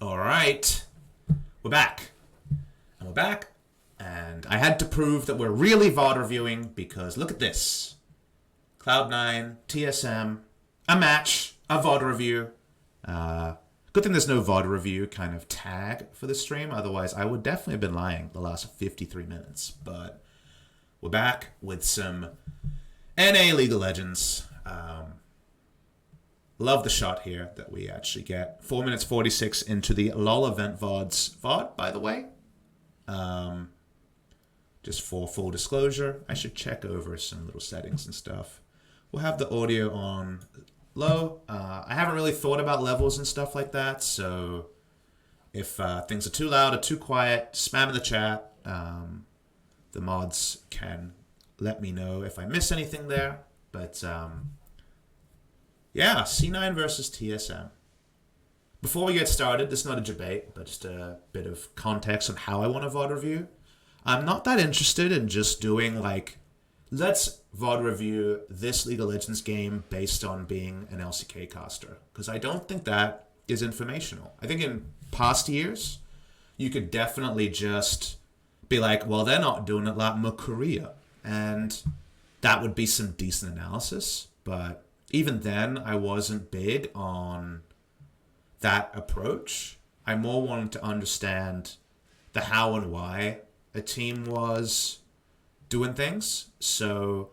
All right, we're back. And we're back. And I had to prove that we're really VOD reviewing because look at this. Cloud9, TSM, a match, a VOD review. Good thing there's no VOD review kind of tag for the stream. Otherwise, I would definitely have been lying the last 53 minutes. But we're back with some NA League of Legends. Love the shot here that we actually get. 4 minutes 46 into the LOL event VODs. VOD, by the way. Just for full disclosure, I should check over some little settings and stuff. We'll have the audio on low. I haven't really thought about levels and stuff like that, so if things are too loud or too quiet, spam in the chat. The mods can let me know if I miss anything there. But yeah, C9 versus TSM. Before we get started, this is not a debate, but just a bit of context on how I want a VOD review. I'm not that interested in just doing like, let's VOD review this League of Legends game based on being an LCK caster. Because I don't think that is informational. I think in past years, you could definitely just be like, well, they're not doing it like Korea. And that would be some decent analysis. But even then, I wasn't big on that approach. I more wanted to understand the how and why a team was doing things. So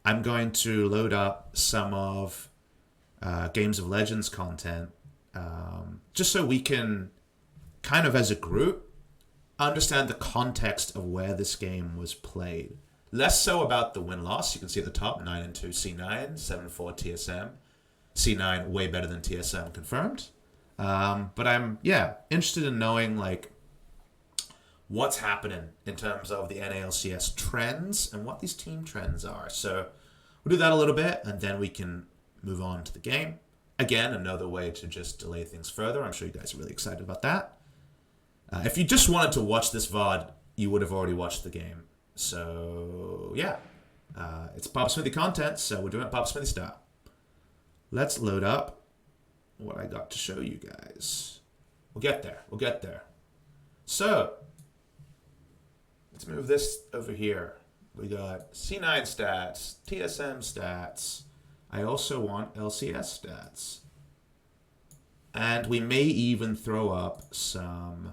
I'm going to load up some of Games of Legends content just so we can kind of as a group understand the context of where this game was played. Less so about the win-loss. You can see at the top, 9-2 C9, 7-4 TSM. C9 way better than TSM confirmed. But I'm, interested in knowing, like, what's happening in terms of the NALCS trends and what these team trends are. So we'll do that a little bit, and then we can move on to the game. Again, another way to just delay things further. I'm sure you guys are really excited about that. If you just wanted to watch this VOD, you would have already watched the game. So, yeah. It's PapaSmithy content, so we're doing it PapaSmithy style. Let's load up what I got to show you guys. We'll get there. We'll get there. So, let's move this over here. We got C9 stats, TSM stats. I also want LCS stats. And we may even throw up some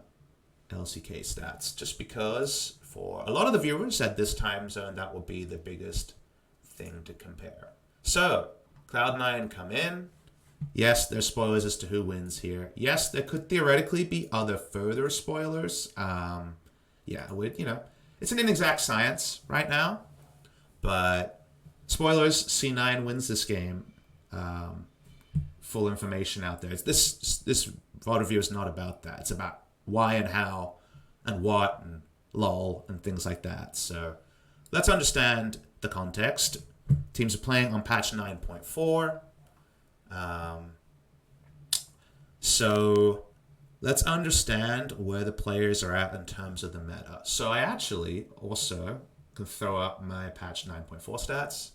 LCK stats, just because for a lot of the viewers at this time zone, that will be the biggest thing to compare. So, Cloud9 come in. Yes, there's spoilers as to who wins here. Yes, there could theoretically be other further spoilers. It's an inexact science right now, but spoilers, C9 wins this game. Full information out there. This VOD review is not about that. It's about why and how and what and lol and things like that. So let's understand the context. Teams are playing on patch 9.4. So let's understand where the players are at in terms of the meta. So I actually also can throw up my patch 9.4 stats.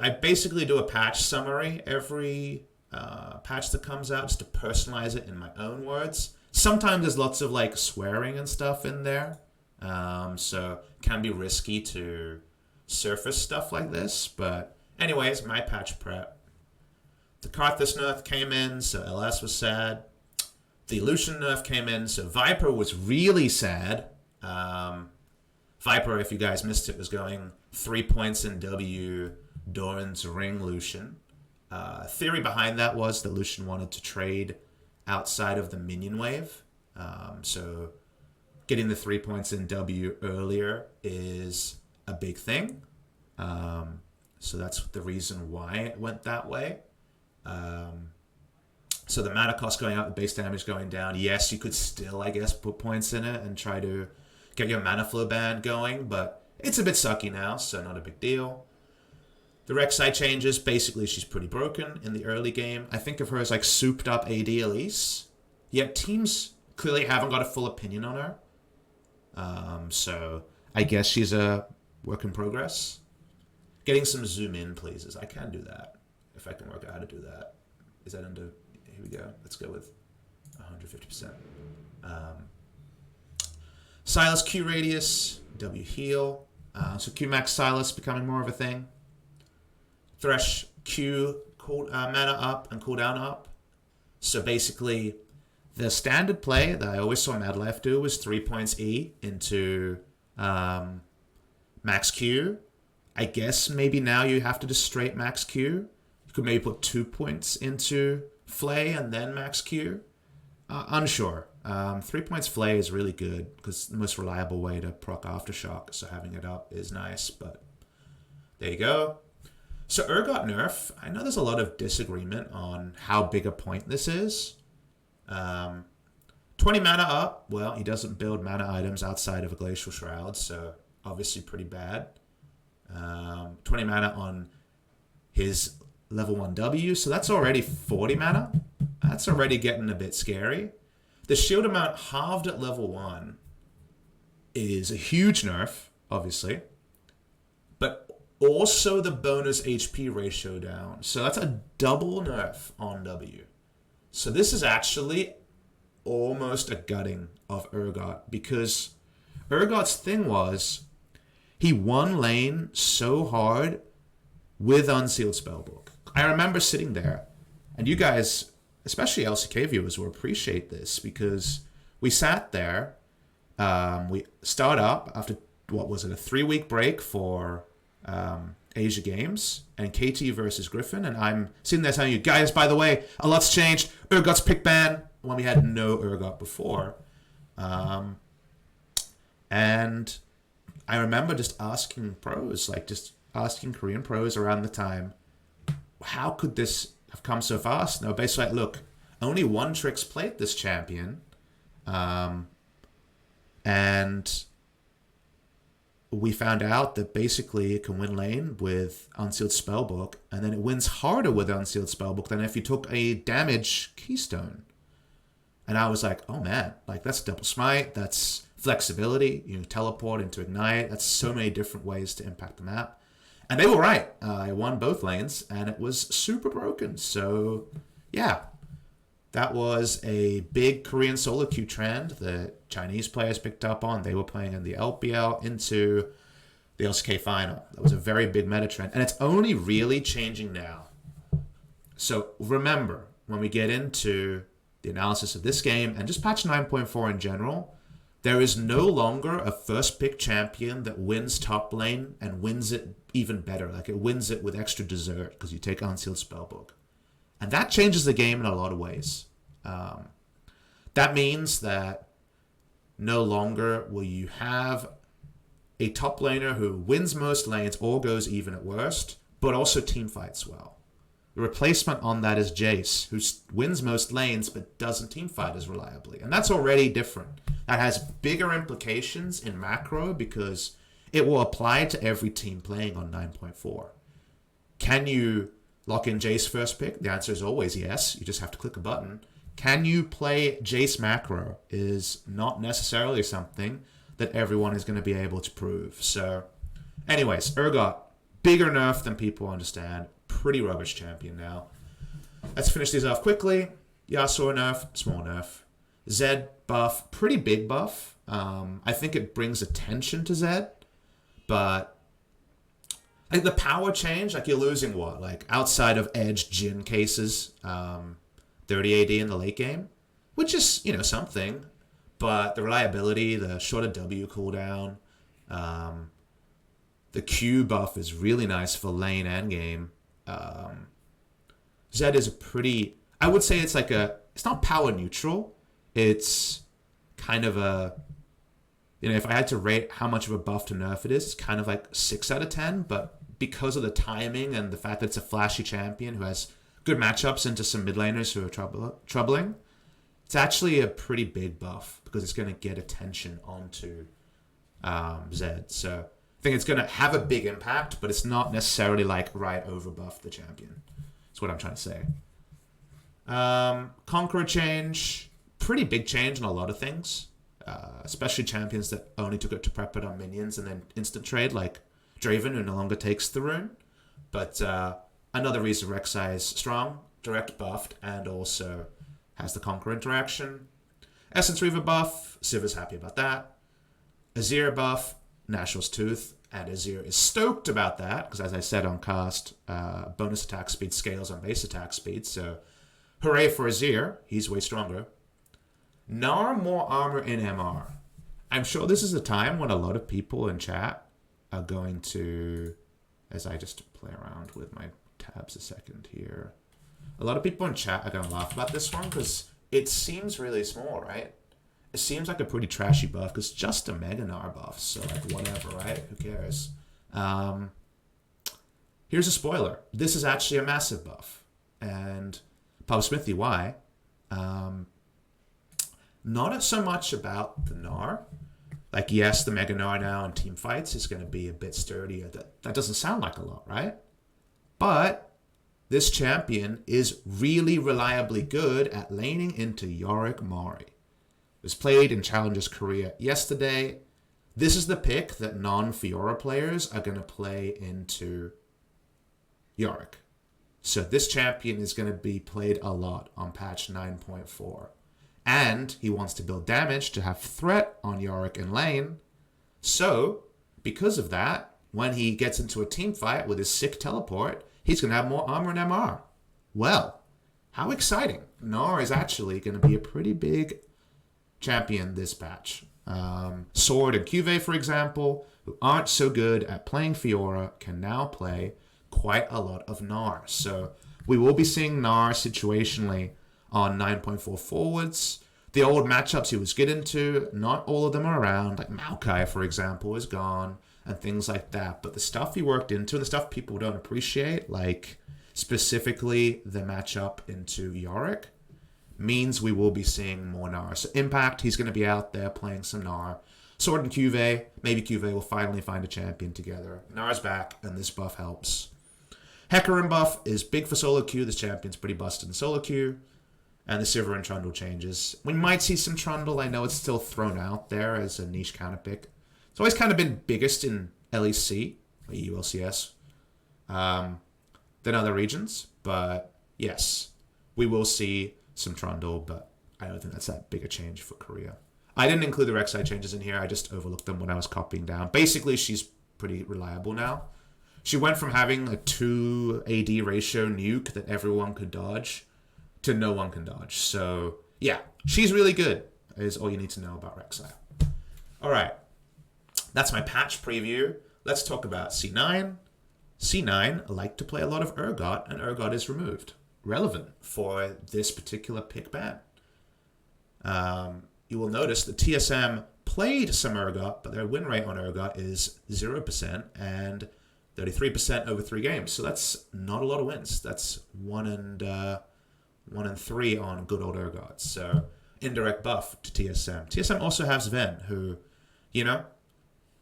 I basically do a patch summary every patch that comes out just to personalize it in my own words. Sometimes there's lots of like swearing and stuff in there. So it can be risky to surface stuff like this. But anyways, my patch prep. The Karthus nerf came in, so LS was sad. The Lucian nerf came in, so Viper was really sad. Viper, if you guys missed it, was going 3 points in W, Doran's Ring Lucian. Theory behind that was that Lucian wanted to trade outside of the minion wave. So getting the 3 points in W earlier is a big thing. So that's the reason why it went that way. So the mana cost going up, the base damage going down. Yes, you could still, I guess, put points in it and try to get your mana flow band going, but it's a bit sucky now, so not a big deal. The Rek'Sai changes, basically she's pretty broken in the early game. I think of her as like souped up AD Elise. Yet teams clearly haven't got a full opinion on her. So I guess she's a work in progress. Getting some zoom in, please. I can do that. If I can work out how to do that. Is that under... Here we go. Let's go with 150%. Silas Q radius, W heal. So Q max Silas becoming more of a thing. Thresh Q mana up and cooldown up. So basically, the standard play that I always saw Mad Life do was 3 points E into max Q. I guess maybe now you have to just straight max Q. You could maybe put 2 points into Flay and then max Q. Unsure. 3 points Flay is really good because it's the most reliable way to proc Aftershock, so having it up is nice, but there you go. So Urgot nerf, I know there's a lot of disagreement on how big a point this is. 20 mana up, well, he doesn't build mana items outside of a Glacial Shroud, so obviously pretty bad. 20 mana on his level 1 W, so that's already 40 mana. That's already getting a bit scary. The shield amount halved at level 1 is a huge nerf, obviously, but also the bonus HP ratio down. So that's a double nerf on W. So this is actually almost a gutting of Urgot, because Urgot's thing was he won lane so hard with Unsealed Spellbook. I remember sitting there, and you guys, especially LCK viewers, will appreciate this, because we sat there, we start up after, what was it, a 3-week break for Asia Games, and KT versus Griffin, and I'm sitting there telling you, guys, by the way, a lot's changed, Urgot's pick ban, when we had no Urgot before. And I remember just asking pros, like just asking Korean pros around the time, how could this have come so fast? No, basically like, look, only one Trix played this champion, and we found out that basically it can win lane with Unsealed Spellbook, and then it wins harder with Unsealed Spellbook than if you took a damage keystone. And I was like, oh man, like that's double smite, that's flexibility, you teleport into ignite, that's so many different ways to impact the map. And they were right. I won both lanes, and it was super broken. So, yeah, that was a big Korean solo queue trend that Chinese players picked up on. They were playing in the LPL into the LCK final. That was a very big meta trend, and it's only really changing now. So remember, when we get into the analysis of this game and just patch 9.4 in general, there is no longer a first pick champion that wins top lane and wins it even better. Like it wins it with extra dessert because you take Unsealed Spellbook. And that changes the game in a lot of ways. That means that no longer will you have a top laner who wins most lanes or goes even at worst, but also team fights well. The replacement on that is Jace, who wins most lanes but doesn't teamfight as reliably. And that's already different. That has bigger implications in macro because it will apply to every team playing on 9.4. Can you lock in Jace first pick? The answer is always yes. You just have to click a button. Can you play Jace macro is not necessarily something that everyone is going to be able to prove. So anyways, Urgot, bigger nerf than people understand. Pretty rubbish champion now. Let's finish these off quickly. Yasuo nerf, small nerf. Zed buff, pretty big buff. I think it brings attention to Zed, but I think the power change, like you're losing what? Like outside of Edge Jhin cases, 30 AD in the late game, which is, you know, something, but the reliability, the shorter W cooldown, the Q buff is really nice for lane and game. Zed is a pretty, I would say it's like a, it's not power neutral. It's kind of a, you know, if I had to rate how much of a buff to nerf it is, it's kind of like 6 out of 10, but because of the timing and the fact that it's a flashy champion who has good matchups into some mid laners who are troubling, it's actually a pretty big buff because it's going to get attention onto Zed. So I think it's going to have a big impact, but it's not necessarily like right over buff the champion. That's what I'm trying to say. Conqueror change, pretty big change in a lot of things, especially champions that only took it to prep it on minions and then instant trade, like Draven, who no longer takes the rune. But another reason Rek'Sai is strong, direct buffed, and also has the Conquer interaction. Essence Reaver buff, Civ is happy about that. Azir buff, National's Tooth, and Azir is stoked about that, because as I said on cast, bonus attack speed scales on base attack speed, so hooray for Azir, he's way stronger. Gnar, more armor in MR. I'm sure this is a time when a lot of people in chat are going to, as I just play around with my tabs a second here, a lot of people in chat are going to laugh about this one because it seems really small, right? It seems like a pretty trashy buff because just a Mega Gnar buff, so like whatever, right? Who cares? Here's a spoiler. This is actually a massive buff. And PapaSmithy, why? Not so much about the Gnar. Like, yes, the Mega Gnar now in team fights is going to be a bit sturdier. That doesn't sound like a lot, right? But this champion is really reliably good at laning into Yorick Mari. It was played in Challengers Korea yesterday. This is the pick that non-Fiora players are going to play into Yorick. So this champion is going to be played a lot on patch 9.4. And he wants to build damage to have threat on Yorick in lane. So, because of that, when he gets into a team fight with his sick teleport, he's going to have more armor and MR. Well, how exciting. Gnar is actually going to be a pretty big champion this patch. Sword and Cuvée, for example, who aren't so good at playing Fiora, can now play quite a lot of Gnar. So we will be seeing Gnar situationally on 9.4 forwards. The old matchups he was good into, not all of them are around. Like Maokai, for example, is gone and things like that. But the stuff he worked into, and the stuff people don't appreciate, like specifically the matchup into Yorick, means we will be seeing more Gnar. So Impact, he's going to be out there playing some Gnar. Sword and Cuvée, maybe Cuvée will finally find a champion together. Gnar's back, and this buff helps. Hecarim buff is big for solo queue. This champion's pretty busted in solo queue. And the Sivir and Trundle changes. We might see some Trundle. I know it's still thrown out there as a niche counter pick. It's always kind of been biggest in LEC, or EU LCS, than other regions. But yes, we will see some Trundle, but I don't think that's that big a change for Korea. I didn't include the Rek'Sai changes in here. I just overlooked them when I was copying down. Basically, she's pretty reliable now. She went from having a 2 AD ratio nuke that everyone could dodge to no one can dodge. So, yeah, she's really good, is all you need to know about Rek'Sai. All right, that's my patch preview. Let's talk about C9. C9 like to play a lot of Urgot, and Urgot is removed. Relevant for this particular pick ban. You will notice the TSM played some Urgot, but their win rate on Urgot is 0% and 33% over 3 games. So that's not a lot of wins. That's 1 and 3 on good old Urgot. So indirect buff to TSM. TSM also has Ven, who, you know,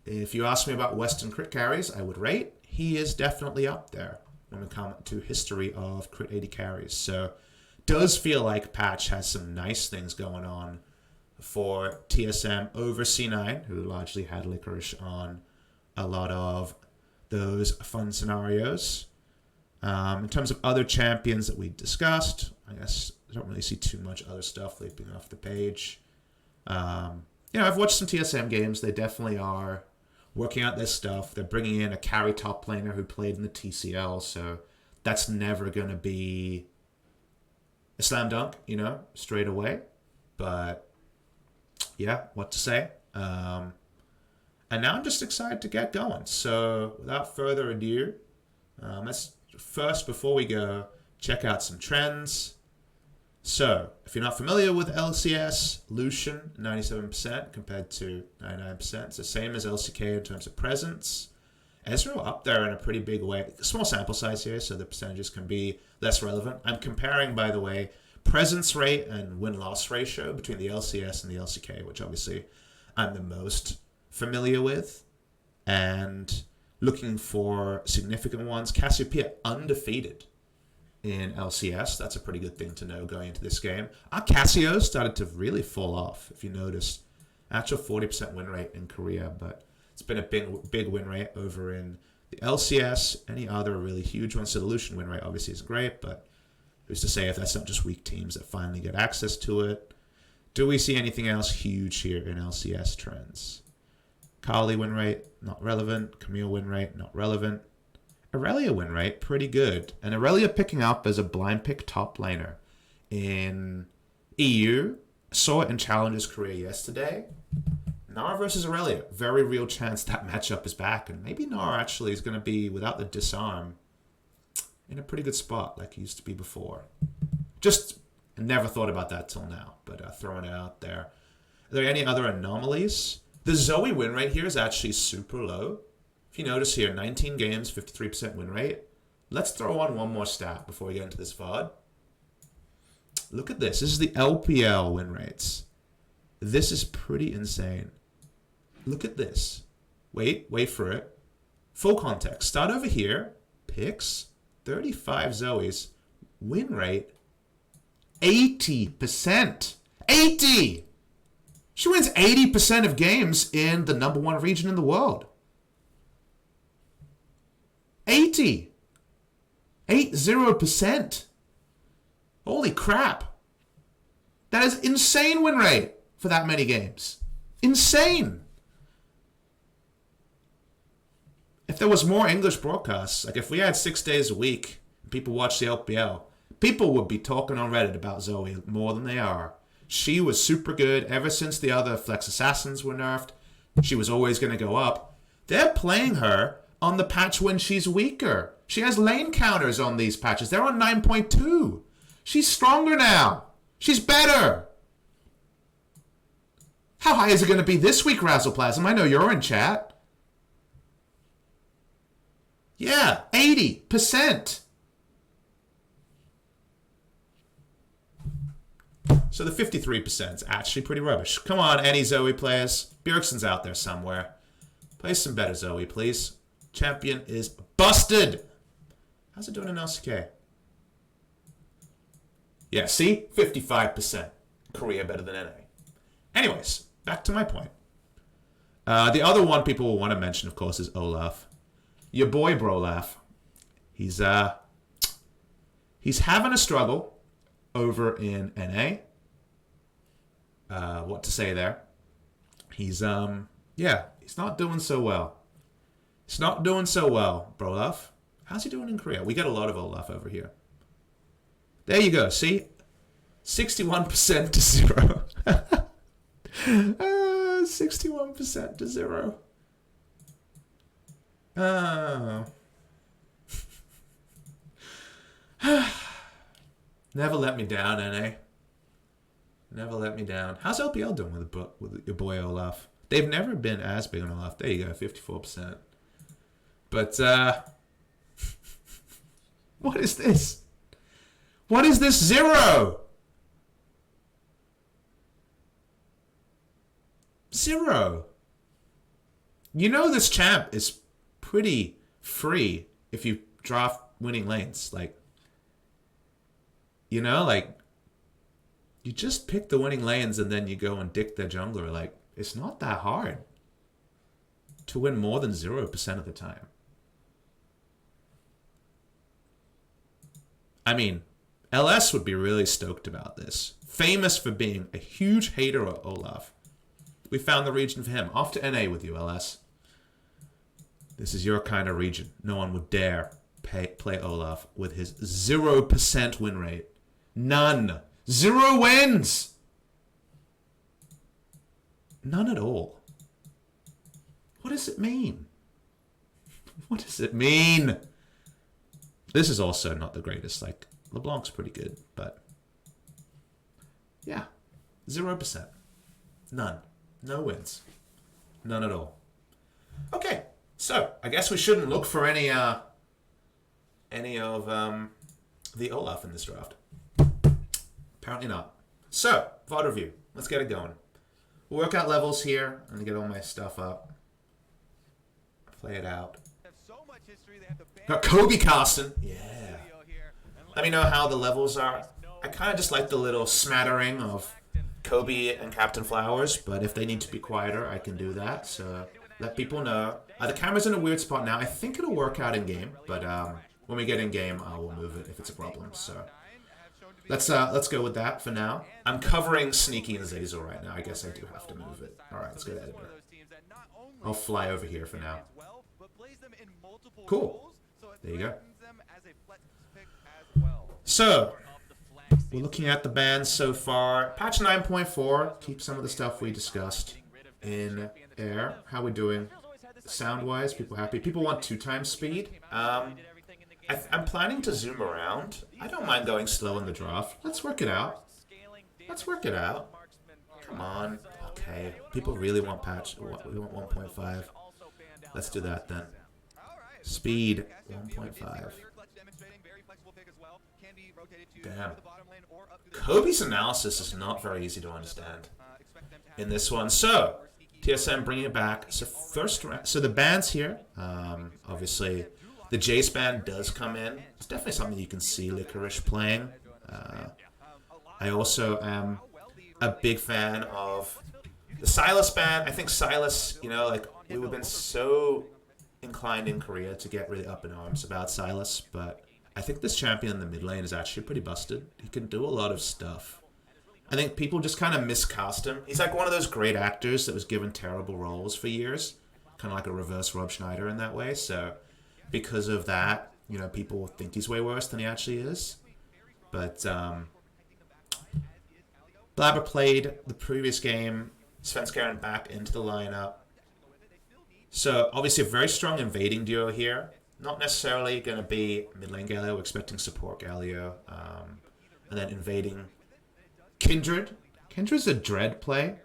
if you ask me about Western crit carries, I would rate. He is definitely up there when we come to history of crit 80 carries. So does feel like patch has some nice things going on for TSM over C9, who largely had Licorice on a lot of those fun scenarios. In terms of other champions that we discussed, I guess I don't really see too much other stuff leaping off the page. I've watched some TSM games. They definitely are working out their stuff. They're bringing in a carry top laner who played in the TCL, so that's never going to be a slam dunk, straight away. But yeah, what to say? And now I'm just excited to get going. So without further ado, let's first, before we go, check out some trends. So if you're not familiar with LCS, Lucian, 97% compared to 99%. It's the same as LCK in terms of presence. Ezreal up there in a pretty big way. Small sample size here, so the percentages can be less relevant. I'm comparing, by the way, presence rate and win-loss ratio between the LCS and the LCK, which obviously I'm the most familiar with. And looking for significant ones. Cassiopeia undefeated in LCS. That's a pretty good thing to know going into this game. Our Cassio started to really fall off, if you noticed. Actual 40% win rate in Korea, but it's been a big win rate over in the LCS. Any other really huge ones? So the Lucian win rate obviously is great, but Who's to say if that's not just weak teams that finally get access to it? Do we see anything else huge here in LCS trends? Kali win rate, not relevant. Camille win rate, not relevant. Aurelia win rate, pretty good. And Aurelia picking up as a blind pick top laner in EU. Saw it in Challengers Korea yesterday. Nara versus Aurelia. Very real chance that matchup is back. And maybe Nara actually is going to be, without the disarm, in a pretty good spot like he used to be before. Just never thought about that till now, but throwing it out there. Are there any other anomalies? The Zoe win rate here is actually super low. If you notice here, 19 games, 53% win rate. Let's throw on one more stat before we get into this VOD. Look at this. This is the LPL win rates. This is pretty insane. Look at this. Wait for it. Full context. Start over here. Picks. 35 Zoes. Win rate. 80%. 80! She wins 80% of games in the #1 region in the world. 80. 80%. Holy crap. That is insane win rate for that many games. Insane. If there was more English broadcasts, like if we had 6 days a week and people watch the LPL, people would be talking on Reddit about Zoe more than they are. She was super good ever since the other Flex Assassins were nerfed. She was always going to go up. They're playing her on the patch when she's weaker. She has lane counters on these patches. They're on 9.2. She's stronger now. She's better. How high is it going to be this week, Razzleplasm? I know you're in chat. Yeah, 80%. So the 53% is actually pretty rubbish. Come on, any Zoe players. Bjergsen's out there somewhere. Play some better Zoe, please. Champion is busted. How's it doing in LCK? Yeah, see? 55%. Korea better than NA. Anyways, back to my point. The other one people will want to mention, of course, is Olaf. Your boy Brolaf. He's having a struggle over in NA. What to say there? He's he's not doing so well. He's not doing so well, Brolaf. How's he doing in Korea? We get a lot of Olaf over here. There you go. See? 61% to 0. 61% to 0. Oh. Never let me down, NA. Never let me down. How's LPL doing with your boy Olaf? They've never been as big on Olaf. There you go, 54%. But, what is this? What is this 0? 0. You know this champ is pretty free if you draft winning lanes. Like, you know, like, you just pick the winning lanes and then you go and dick their jungler. Like, it's not that hard to win more than 0% of the time. I mean, LS would be really stoked about this. Famous for being a huge hater of Olaf. We found the region for him. Off to NA with you, LS. This is your kind of region. No one would dare play Olaf with his 0% win rate. None. 0 wins! None at all. What does it mean? What does it mean? This is also not the greatest. Like, LeBlanc's pretty good, but yeah, 0%. None. No wins. None at all. Okay, so I guess we shouldn't look for any of the Olaf in this draft. Apparently not. So, VOD review. Let's get it going. We'll work out levels here and get all my stuff up. Play it out. Got Kobe Carson. Yeah. Let me know how the levels are. I kind of just like the little smattering of Kobe and Captain Flowers, but if they need to be quieter, I can do that. So let people know. The camera's in a weird spot now. I think it'll work out in game, but when we get in game, I will move it if it's a problem. So Let's go with that for now. I'm covering Sneaky and Zazel right now. I guess I do have to move it. All right, let's go to editor. I'll fly over here for now. Cool. There you go. So, we're looking at the bans so far. Patch 9.4, keep some of the stuff we discussed in air. How we doing sound-wise? People happy? People want 2x speed. I'm planning to zoom around. I don't mind going slow in the draft. Let's work it out. Let's work it out. Come on. Okay. People really want patch. We want 1.5. Let's do that then. Speed 1.5. Damn. Kobe's analysis is not very easy to understand in this one. So, TSM bringing it back. So first round. So the bans here, obviously, the Jace ban does come in. It's definitely something you can see Licorice playing. I also am a big fan of the Silas ban. I think Silas, you know, like we've been so inclined in Korea to get really up in arms about Silas, but I think this champion in the mid lane is actually pretty busted. He can do a lot of stuff. I think people just kind of miscast him. He's like one of those great actors that was given terrible roles for years. Kind of like a reverse Rob Schneider in that way. So because of that, you know, people think he's way worse than he actually is. But Blabber played the previous game. Svenskeren back into the lineup. So obviously a very strong invading duo here. Not necessarily going to be mid lane Galio. We're expecting support Galio. And then invading Kindred. Kindred's a Dread play.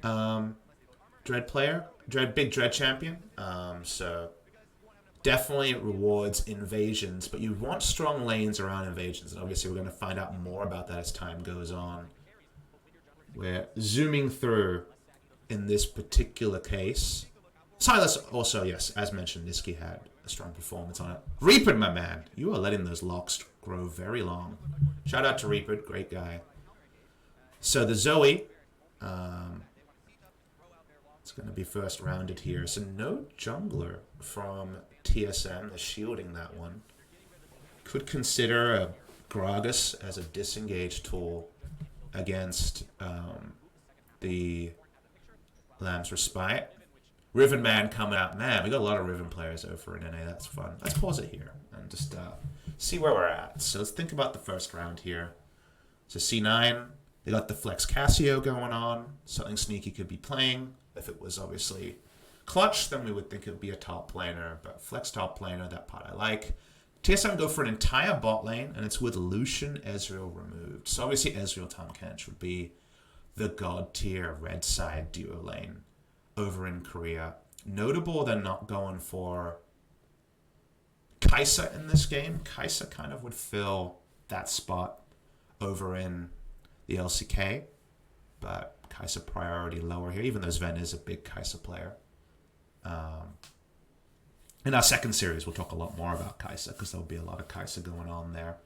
Dread player. Big Dread champion. So definitely rewards invasions. But you want strong lanes around invasions. And obviously we're going to find out more about that as time goes on. We're zooming through in this particular case. Silas also, yes, as mentioned, Niski had a strong performance on it. Reaper, my man. You are letting those locks grow very long. Shout out to Reaper, great guy. So the Zoe, it's going to be first rounded here. So no jungler from TSM. They're shielding that one. Could consider a Gragas as a disengage tool against the Lamb's Respite. Riven Man coming out. Man, we got a lot of Riven players over in NA. That's fun. Let's pause it here and just see where we're at. So let's think about the first round here. So C9, they got the Flex Casio going on. Something Sneaky could be playing. If it was obviously clutch, then we would think it would be a top laner. But Flex top laner, that part I like. TSM go for an entire bot lane, and it's with Lucian Ezreal removed. So obviously Ezreal Tahm Kench would be the god tier red side duo lane over in Korea. Notable they're not going for Kai'Sa in this game. Kai'Sa kind of would fill that spot over in the LCK, but Kai'Sa priority lower here, even though Sven is a big Kai'Sa player. In our second series, we'll talk a lot more about Kai'Sa because there'll be a lot of Kai'Sa going on there.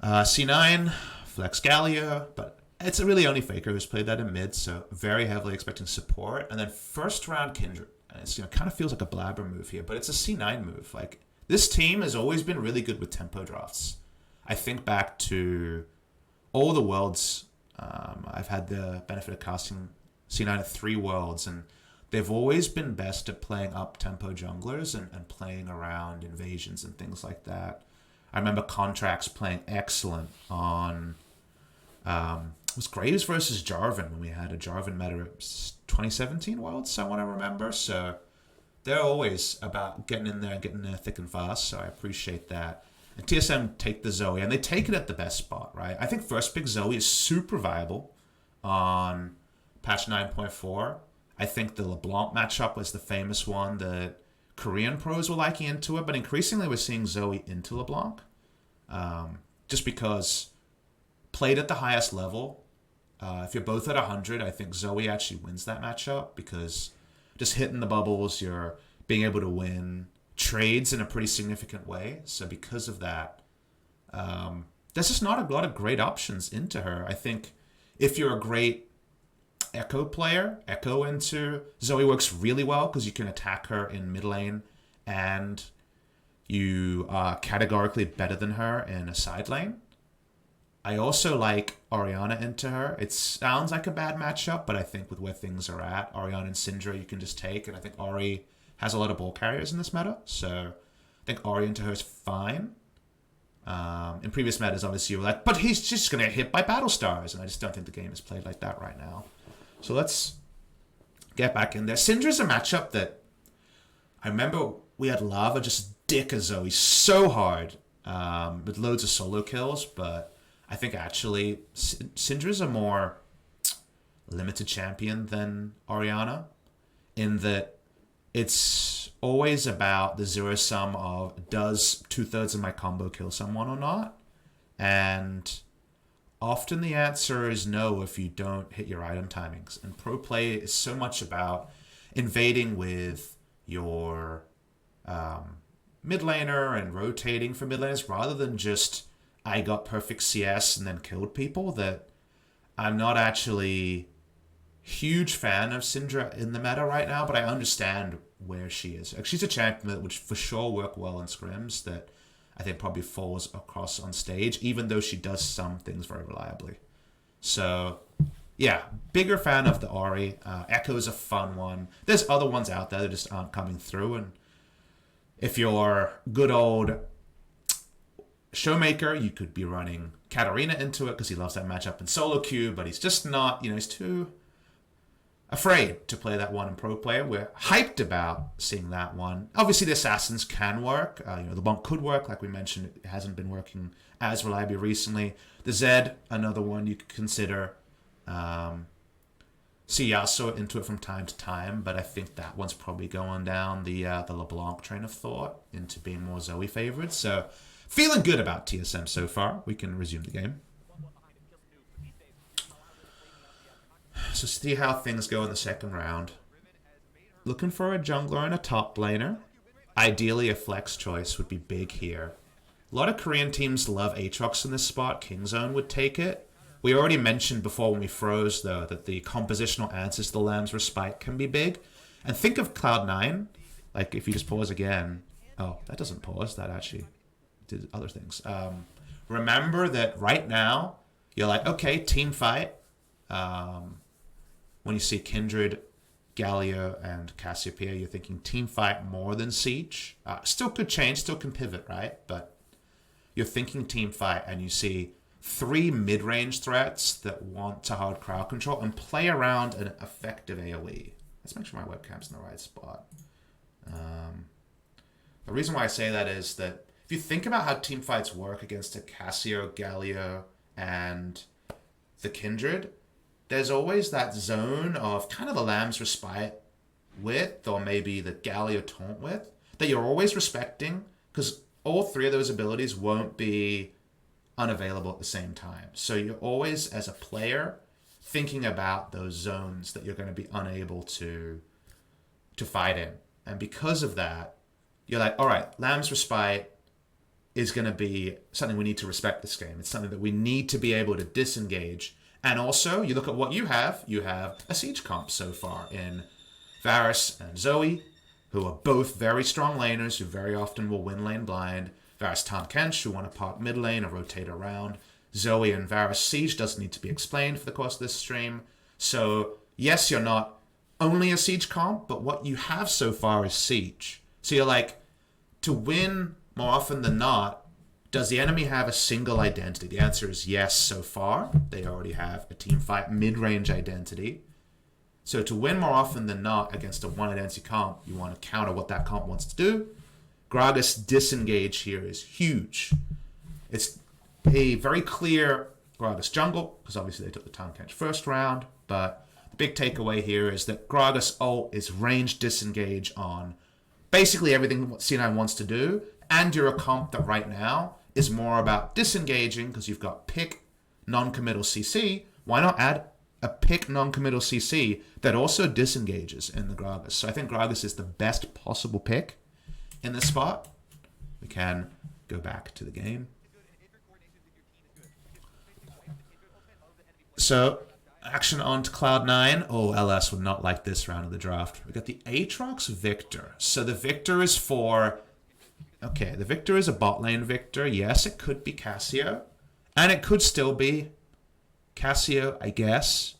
C9, Flex Galio, but it's really only Faker who's played that in mid, so very heavily expecting support. And then first round Kindred. And it's, you know, kind of feels like a Blabber move here, but it's a C9 move. Like, this team has always been really good with tempo drafts. I think back to all the worlds. I've had the benefit of casting C9 at 3 worlds, and they've always been best at playing up-tempo junglers and playing around invasions and things like that. I remember Contracts playing excellent on... it was Graves versus Jarvan when we had a Jarvan meta at 2017 Worlds, I want to remember. So they're always about getting in there and getting there thick and fast, so I appreciate that. And TSM take the Zoe, and they take it at the best spot, right? I think first pick Zoe is super viable on patch 9.4. I think the LeBlanc matchup was the famous one that Korean pros were liking into it, but increasingly we're seeing Zoe into LeBlanc. Just because played at the highest level, if you're both at 100, I think Zoe actually wins that matchup because just hitting the bubbles, you're being able to win trades in a pretty significant way. So because of that, there's just not a lot of great options into her. I think if you're a great Echo player, Echo into Zoe works really well because you can attack her in mid lane and you are categorically better than her in a side lane. I also like Orianna into her. It sounds like a bad matchup, but I think with where things are at, Orianna and Syndra you can just take, and I think Ori has a lot of ball carriers in this meta, so I think Ori into her is fine. In previous metas, obviously, you were like, but he's just going to get hit by battle stars, and I just don't think the game is played like that right now. So let's get back in there. Syndra's a matchup that I remember we had Lava just dick a Zoe so hard with loads of solo kills, but I think actually Syndra's a more limited champion than Orianna in that it's always about the zero sum of does 2/3 of my combo kill someone or not, and often the answer is no if you don't hit your item timings. And pro play is so much about invading with your mid laner and rotating for mid laners rather than just I got perfect CS and then killed people, that I'm not actually huge fan of Syndra in the meta right now, but I understand where she is. She's a champion that would for sure work well in scrims that I think probably falls across on stage, even though she does some things very reliably. So, yeah, bigger fan of the Ori. Echo's a fun one. There's other ones out there that just aren't coming through, and if you're good old Showmaker, you could be running Katarina into it because he loves that matchup in solo queue, but he's just not, he's too afraid to play that one in pro player. We're hyped about seeing that one. Obviously, the assassins can work. The Bonk could work. Like we mentioned, it hasn't been working as reliably recently. The Zed, another one you could consider. See Yasuo into it from time to time, but I think that one's probably going down the LeBlanc train of thought into being more Zoe favored. So, feeling good about TSM so far. We can resume the game. So see how things go in the second round. Looking for a jungler and a top laner. Ideally, a flex choice would be big here. A lot of Korean teams love Aatrox in this spot. Kingzone would take it. We already mentioned before when we froze, though, that the compositional answers to the Lamb's Respite can be big. And think of Cloud9. Like, if you just pause again. Oh, that doesn't pause. That actually did other things. Remember that right now, you're like, okay, team fight. When you see Kindred, Galio, and Cassiopeia, you're thinking team fight more than Siege. Still could change, still can pivot, right? But you're thinking team fight, and you see 3 mid-range threats that want to hard crowd control and play around an effective AoE. Let's make sure my webcam's in the right spot. The reason why I say that is that if you think about how team fights work against a Cassio, Galio, and the Kindred, there's always that zone of kind of the Lamb's Respite width, or maybe the Galio Taunt width, that you're always respecting, because all 3 of those abilities won't be unavailable at the same time. So you're always, as a player, thinking about those zones that you're going to be unable to fight in. And because of that, you're like, all right, Lamb's Respite is going to be something we need to respect this game. It's something that we need to be able to disengage. And also, you look at what you have a Siege comp so far in Varus and Zoe, who are both very strong laners, who very often will win lane blind. Varus Tahm Kench, who want to park mid lane or rotate around. Zoe and Varus Siege doesn't need to be explained for the course of this stream. So, yes, you're not only a Siege comp, but what you have so far is Siege. So you're like, to win more often than not, does the enemy have a single identity? The answer is yes so far. They already have a team fight mid-range identity. So to win more often than not against a one identity comp, you want to counter what that comp wants to do. Gragas disengage here is huge. It's a very clear Gragas jungle, because obviously they took the Tahm Kench first round, but the big takeaway here is that Gragas ult is range disengage on basically everything C9 wants to do, and you're a comp that right now is more about disengaging because you've got pick non-committal CC. Why not add a pick non-committal CC that also disengages in the Gragas? So I think Gragas is the best possible pick in this spot. We can go back to the game. So, action on to Cloud9. Oh, LS would not like this round of the draft. We got the Aatrox Victor. So the Victor is for... Okay, the Victor is a bot lane Victor. Yes, it could be Cassio. And it could still be Cassio, I guess,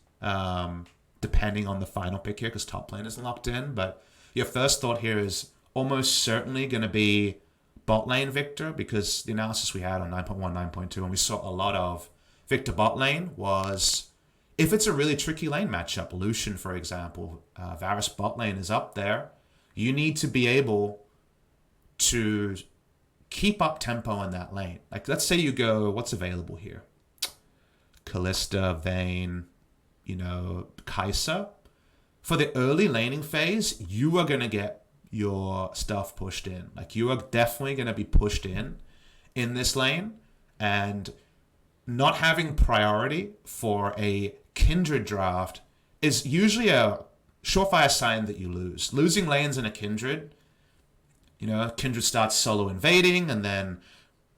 depending on the final pick here, because top lane is locked in. But your first thought here is almost certainly going to be bot lane Victor, because the analysis we had on 9.1, 9.2, and we saw a lot of Victor bot lane was, if it's a really tricky lane matchup, Lucian, for example, Varus bot lane is up there, you need to be able to keep up tempo in that lane. Like, let's say you go, what's available here? Kalista, Vayne, Kai'Sa. For the early laning phase, you are going to get your stuff pushed in. Like, you are definitely going to be pushed in this lane, and not having priority for a Kindred draft is usually a surefire sign that you lose. Losing lanes in a Kindred, Kindred starts solo invading, and then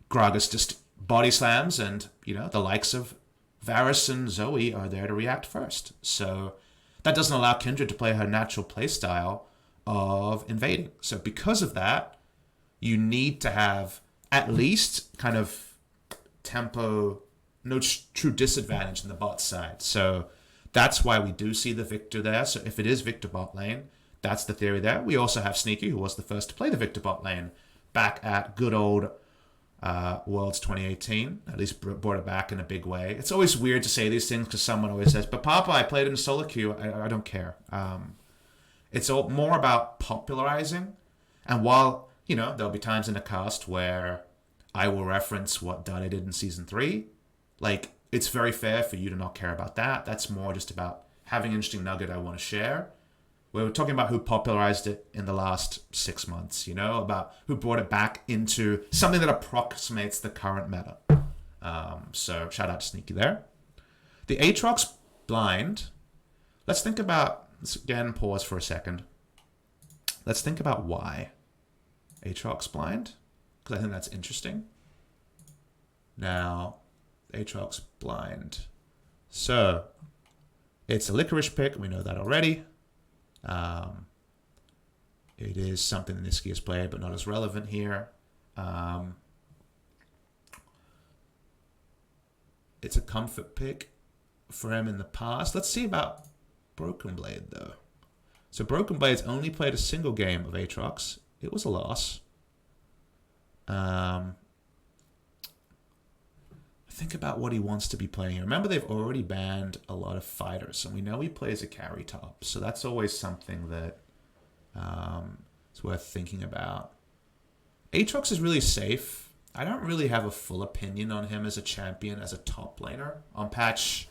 Gragas just body slams, and, the likes of Varus and Zoe are there to react first. So that doesn't allow Kindred to play her natural playstyle of invading. So because of that, you need to have at least kind of tempo, no true disadvantage in the bot side. So that's why we do see the Victor there. So if it is Victor bot lane, that's the theory there. We also have Sneaky, who was the first to play the Victor bot lane back at good old Worlds 2018. At least brought it back in a big way. It's always weird to say these things because someone always says, but Papa, I played in solo queue. I don't care. It's all more about popularizing. And while, there'll be times in the cast where I will reference what Dada did in Season 3, like, it's very fair for you to not care about that. That's more just about having an interesting nugget I want to share. We're talking about who popularized it in the last 6 months, about who brought it back into something that approximates the current meta. So shout out to Sneaky there. The Aatrox blind. Let's again pause for a second. Let's think about why Aatrox blind, because I think that's interesting. Now, Aatrox blind. So it's a licorice pick. We know that already. It is something that Niski has played, but not as relevant here. It's a comfort pick for him in the past. Let's see about Broken Blade, though. So Broken Blade's only played a single game of Aatrox. It was a loss. Think about what he wants to be playing here. Remember, they've already banned a lot of fighters, and we know he plays a carry top, so that's always something that is worth thinking about. Aatrox is really safe. I don't really have a full opinion on him as a champion, as a top laner. On patch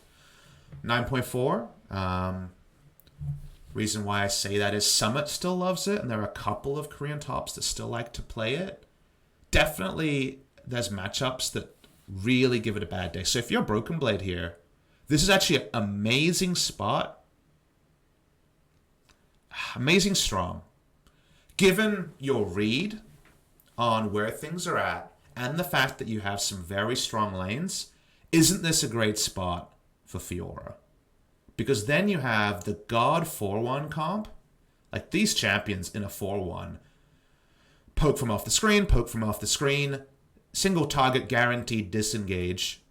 9.4, reason why I say that is Summit still loves it, and there are a couple of Korean tops that still like to play it. Definitely, there's matchups that really give it a bad day. So if you're Broken Blade here, this is actually an amazing spot. Amazing strong. Given your read on where things are at and the fact that you have some very strong lanes, isn't this a great spot for Fiora? Because then you have the God 4-1 comp. Like, these champions in a 4-1. Poke from off the screen, poke from off the screen. Single target guaranteed disengage.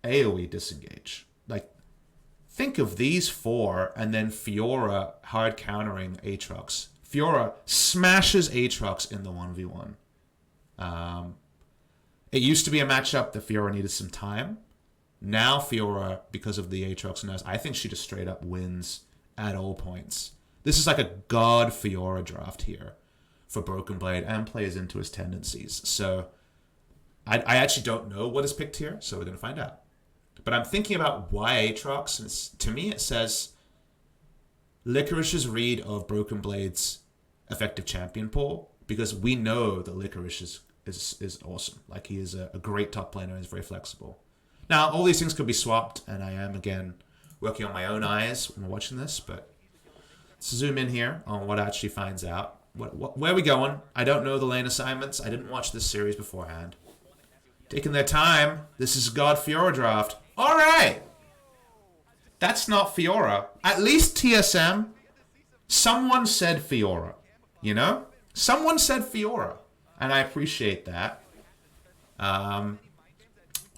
AoE disengage. Like, think of these four and then Fiora hard countering Aatrox. Fiora smashes Aatrox in the 1v1. It used to be a matchup that Fiora needed some time. Now Fiora, because of the Aatrox nose, I think she just straight up wins at all points. This is like a god Fiora draft here for Broken Blade and plays into his tendencies. So I actually don't know what is picked here, so we're going to find out. But I'm thinking about why Aatrox, and to me it says Licorice's read of Broken Blade's effective champion pool, because we know that Licorice is awesome. Like, he is a great top laner and is very flexible. Now, all these things could be swapped, and I am, again, working on my own eyes when watching this, but let's zoom in here on what actually finds out. Where are we going? I don't know the lane assignments. I didn't watch this series beforehand. Taking their time. This is God Fiora draft. All right. That's not Fiora. At least TSM. Someone said Fiora. Someone said Fiora. And I appreciate that.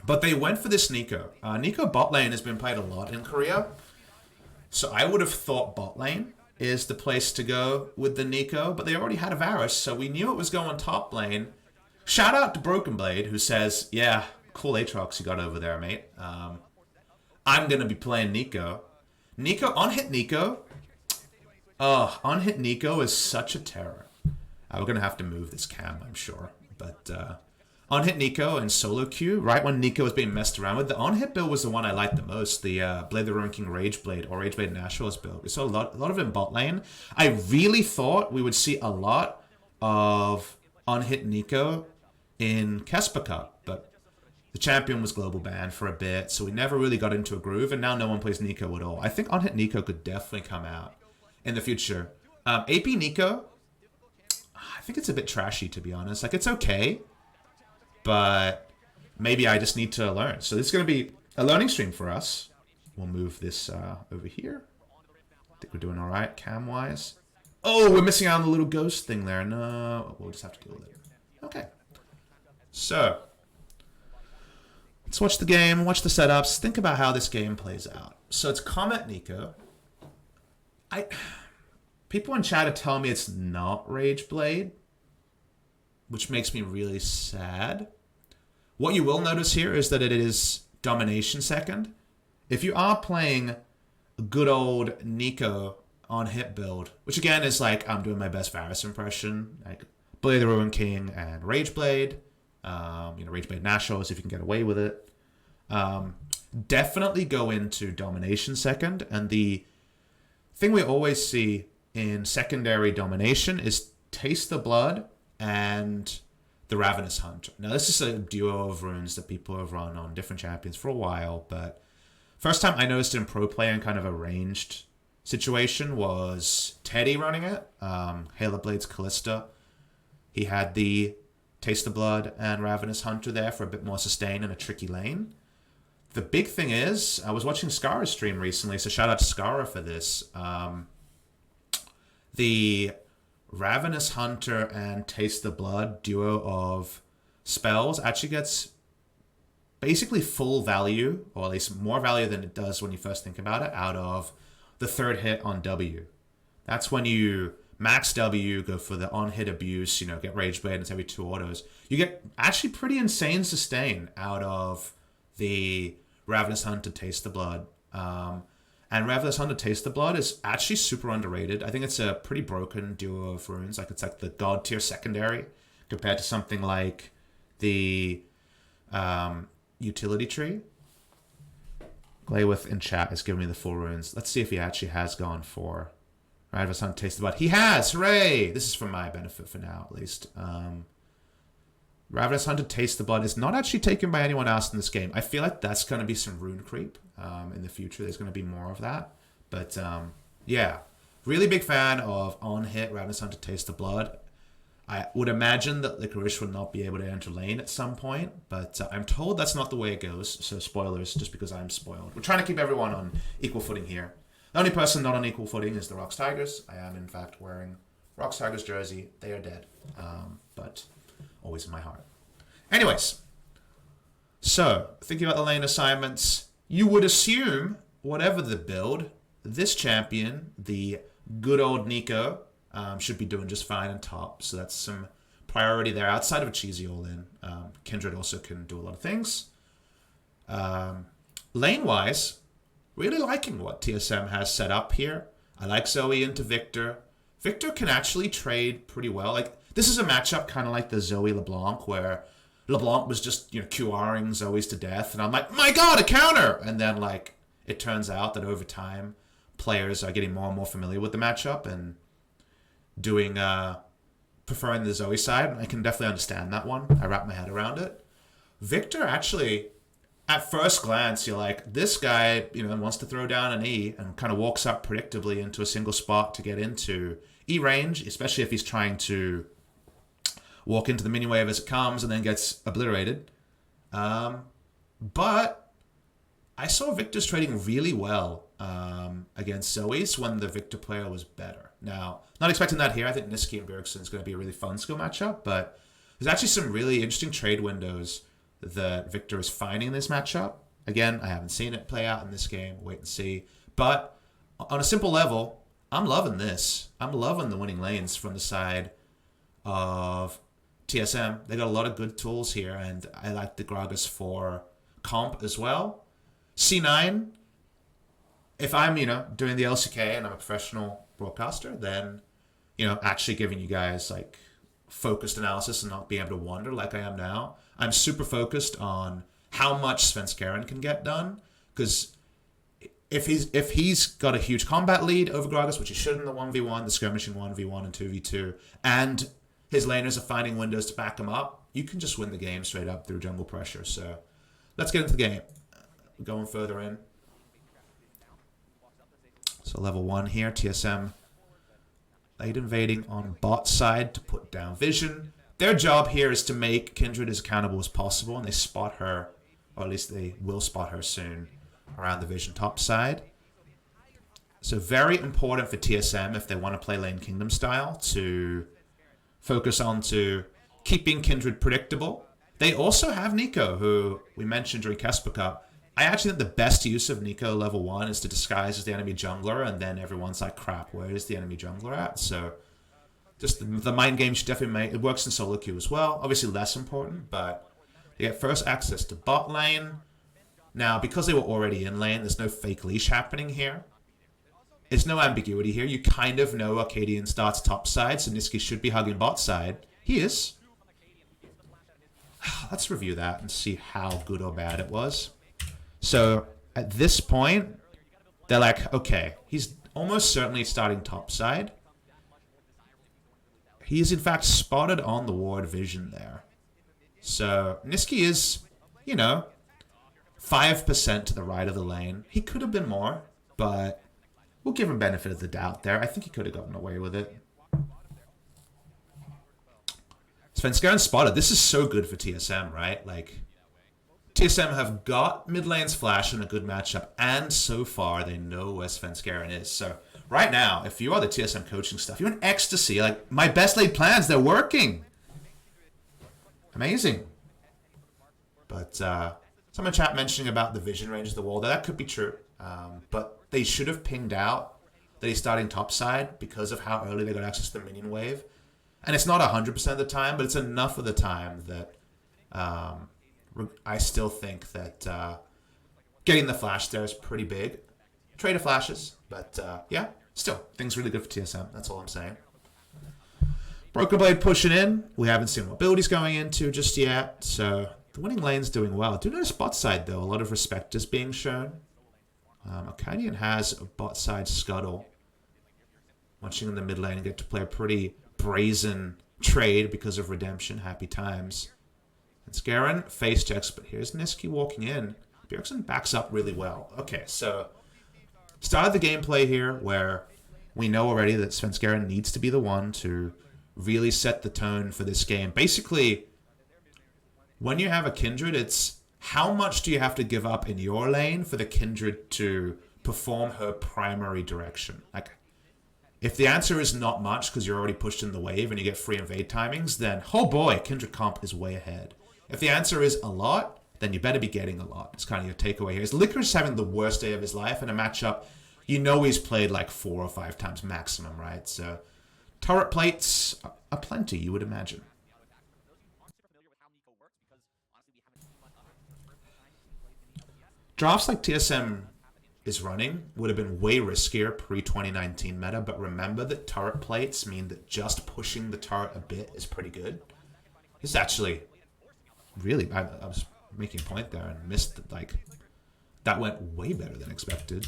But they went for this Nico. Nico bot lane has been played a lot in Korea. So I would have thought bot lane is the place to go with the Nico. But they already had a Varus, so we knew it was going top lane. Shout out to Broken Blade, who says, yeah, cool Aatrox you got over there, mate. I'm going to be playing Nico. Nico, on-hit Nico. Oh, on-hit Nico is such a terror. We're going to have to move this cam, I'm sure. But on-hit Nico and solo queue, right when Nico was being messed around with, the on-hit build was the one I liked the most. The Blade the Ruin King Rage Blade or Rage Blade Nashor's build. We saw a lot of it in bot lane. I really thought we would see a lot of on-hit Nico in Kesper Cup, but the champion was global banned for a bit, so we never really got into a groove, and now no one plays Nico at all. I think on-hit Nico could definitely come out in the future. AP Nico, I think it's a bit trashy, to be honest. Like, it's okay, but maybe I just need to learn. So this is going to be a learning stream for us. We'll move this over here. I think we're doing all right cam-wise. Oh, we're missing out on the little ghost thing there. No, we'll just have to deal with it. Okay. So, let's watch the game, watch the setups, think about how this game plays out. So it's Comet Nico. People in chat are telling me it's not Rage Blade, which makes me really sad. What you will notice here is that it is Domination second. If you are playing a good old Nico on hit build, which again is like I'm doing my best Varus impression, like Blade the Ruin King and Rage Blade. Rage Blade Nashor, if you can get away with it. Definitely go into Domination second. And the thing we always see in secondary Domination is Taste the Blood and the Ravenous Hunter. Now, this is a duo of runes that people have run on different champions for a while, but first time I noticed it in pro play in kind of a ranged situation was Teddy running it. Halo Blades Callista. He had the Taste the Blood and Ravenous Hunter there for a bit more sustain in a tricky lane. The big thing is, I was watching Skara's stream recently, so shout out to Skara for this. The Ravenous Hunter and Taste the Blood duo of spells actually gets basically full value, or at least more value than it does when you first think about it, out of the third hit on W. That's when you max W, go for the on-hit abuse, get Rage Blade, and it's every 2 autos. You get actually pretty insane sustain out of the Ravenous Hunter Taste the Blood. And Ravenous Hunter Taste the Blood is actually super underrated. I think it's a pretty broken duo of runes. Like, it's like the god tier secondary compared to something like the utility tree. Glaywith in chat is giving me the full runes. Let's see if he actually has gone for Ravenous Hunter Taste the Blood. He has! Hooray! This is for my benefit for now, at least. Ravenous Hunter Taste the Blood is not actually taken by anyone else in this game. I feel like that's going to be some rune creep in the future. There's going to be more of that. But, yeah. Really big fan of on-hit Ravenous Hunter Taste the Blood. I would imagine that Licorice will not be able to enter lane at some point, but I'm told that's not the way it goes. So spoilers, just because I'm spoiled. We're trying to keep everyone on equal footing here. The only person not on equal footing is the Rocks Tigers. I am, in fact, wearing Rocks Tigers jersey. They are dead, but always in my heart. Anyways, so thinking about the lane assignments, you would assume, whatever the build, this champion, the good old Nico, should be doing just fine on top. So that's some priority there outside of a cheesy all-in. Kindred also can do a lot of things. Lane-wise, really liking what TSM has set up here. I like Zoe into Victor. Victor can actually trade pretty well. Like, this is a matchup kind of like the Zoe LeBlanc, where LeBlanc was just, QRing Zoe's to death. And I'm like, my God, a counter! And then, it turns out that over time, players are getting more and more familiar with the matchup and doing, preferring the Zoe side. I can definitely understand that one. I wrap my head around it. Victor actually, at first glance, you're like, this guy, wants to throw down an E and kind of walks up predictably into a single spot to get into E range, especially if he's trying to walk into the mini wave as it comes and then gets obliterated. But I saw Victor's trading really well against Zoe's when the Victor player was better. Now, not expecting that here. I think Niski and Bjergsen is going to be a really fun skill matchup, but there's actually some really interesting trade windows that Victor is finding in this matchup. Again, I haven't seen it play out in this game. Wait and see. But on a simple level, I'm loving this. I'm loving the winning lanes from the side of TSM. They got a lot of good tools here, and I like the Gragas for comp as well. C9, if I'm, doing the LCK and I'm a professional broadcaster, then, actually giving you guys, like, focused analysis and not being able to wander like I am now. I'm super focused on how much Svenskeren can get done, because if he's got a huge combat lead over Gragas, which he should in the 1v1, the skirmishing 1v1 and 2v2, and his laners are finding windows to back him up, you can just win the game straight up through jungle pressure. So let's get into the game. Going further in. So level 1 here, TSM late invading on bot side to put down vision. Their job here is to make Kindred as accountable as possible, and they spot her, or at least they will spot her soon, around the vision top side. So very important for TSM if they want to play lane kingdom style to focus on to keeping Kindred predictable. They also have Nico, who we mentioned during Casper Cup. I actually think the best use of Nico level 1 is to disguise as the enemy jungler, and then everyone's like, crap, where is the enemy jungler at? So just the mind game should definitely make it. Works in solo queue as well. Obviously less important, but they get first access to bot lane. Now, because they were already in lane, there's no fake leash happening here. There's no ambiguity here. You kind of know Arcadian starts top side, so Niski should be hugging bot side. He is. Let's review that and see how good or bad it was. So at this point, they're like, okay, he's almost certainly starting top side. He is in fact spotted on the ward vision there. So Niski is, 5% to the right of the lane. He could have been more, but we'll give him benefit of the doubt there. I think he could have gotten away with it. Svenskeren spotted. This is so good for TSM, right? Like, TSM have got mid lane's flash in a good matchup, and so far they know where Svenskeren is. So right now, if you are the TSM coaching staff, you're in ecstasy. Like, my best laid plans, they're working. Amazing. But someone in chat mentioning about the vision range of the wall. That could be true. But they should have pinged out that he's starting top side because of how early they got access to the minion wave. And it's not 100% of the time, but it's enough of the time that I still think that getting the flash there is pretty big. Trade of flashes, but yeah, still, things really good for TSM. That's all I'm saying. Broken Blade pushing in. We haven't seen what build he's going into just yet, so the winning lane's doing well. Do notice bot side, though. A lot of respect is being shown. Arcadian has a bot side scuttle. Watching in the mid lane and get to play a pretty brazen trade because of redemption. Happy times. And Skaren face checks, but here's Niski walking in. Bjergsen backs up really well. Okay, so started the gameplay here where we know already that Svenskeren needs to be the one to really set the tone for this game. Basically, when you have a Kindred, it's how much do you have to give up in your lane for the Kindred to perform her primary direction? Like, if the answer is not much because you're already pushed in the wave and you get free invade timings, then, oh boy, Kindred comp is way ahead. If the answer is a lot, then you better be getting a lot. It's kind of your takeaway here. Licorice having the worst day of his life in a matchup. He's played like 4 or 5 times maximum, right? So turret plates are plenty, you would imagine. Drafts like TSM is running would have been way riskier pre-2019 meta, but remember that turret plates mean that just pushing the turret a bit is pretty good. It's actually really, I was making a point there and missed that, like, that went way better than expected.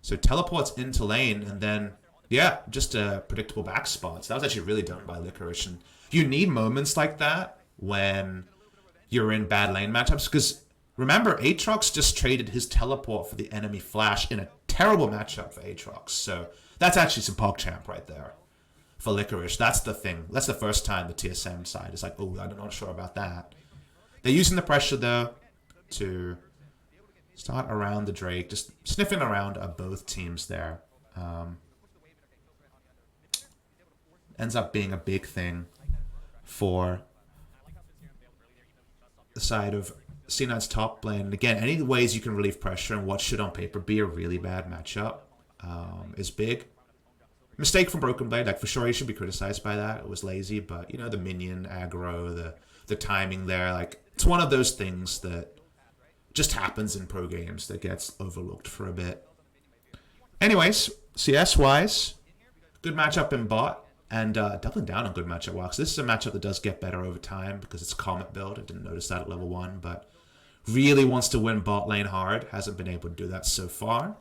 So teleports into lane and then, yeah, just a predictable back spots. That was actually really done by Licorice. And you need moments like that when you're in bad lane matchups, because remember, Aatrox just traded his teleport for the enemy flash in a terrible matchup for Aatrox. So that's actually some PogChamp right there for Licorice. That's the thing. That's the first time the TSM side is like, oh, I'm not sure about that. They're using the pressure, though, to start around the Drake. Just sniffing around both teams there. Ends up being a big thing for the side of C9's top lane. And again, any ways you can relieve pressure and what should on paper be a really bad matchup is big. Mistake from Broken Blade, like for sure he should be criticized by that. It was lazy, but you know, the minion aggro, the timing there, like it's one of those things that just happens in pro games that gets overlooked for a bit. Anyways, CS-wise, good matchup in bot, and doubling down on good matchup walks. This is a matchup that does get better over time because it's a Comet build. I didn't notice that at level 1, but really wants to win bot lane hard. Hasn't been able to do that so far.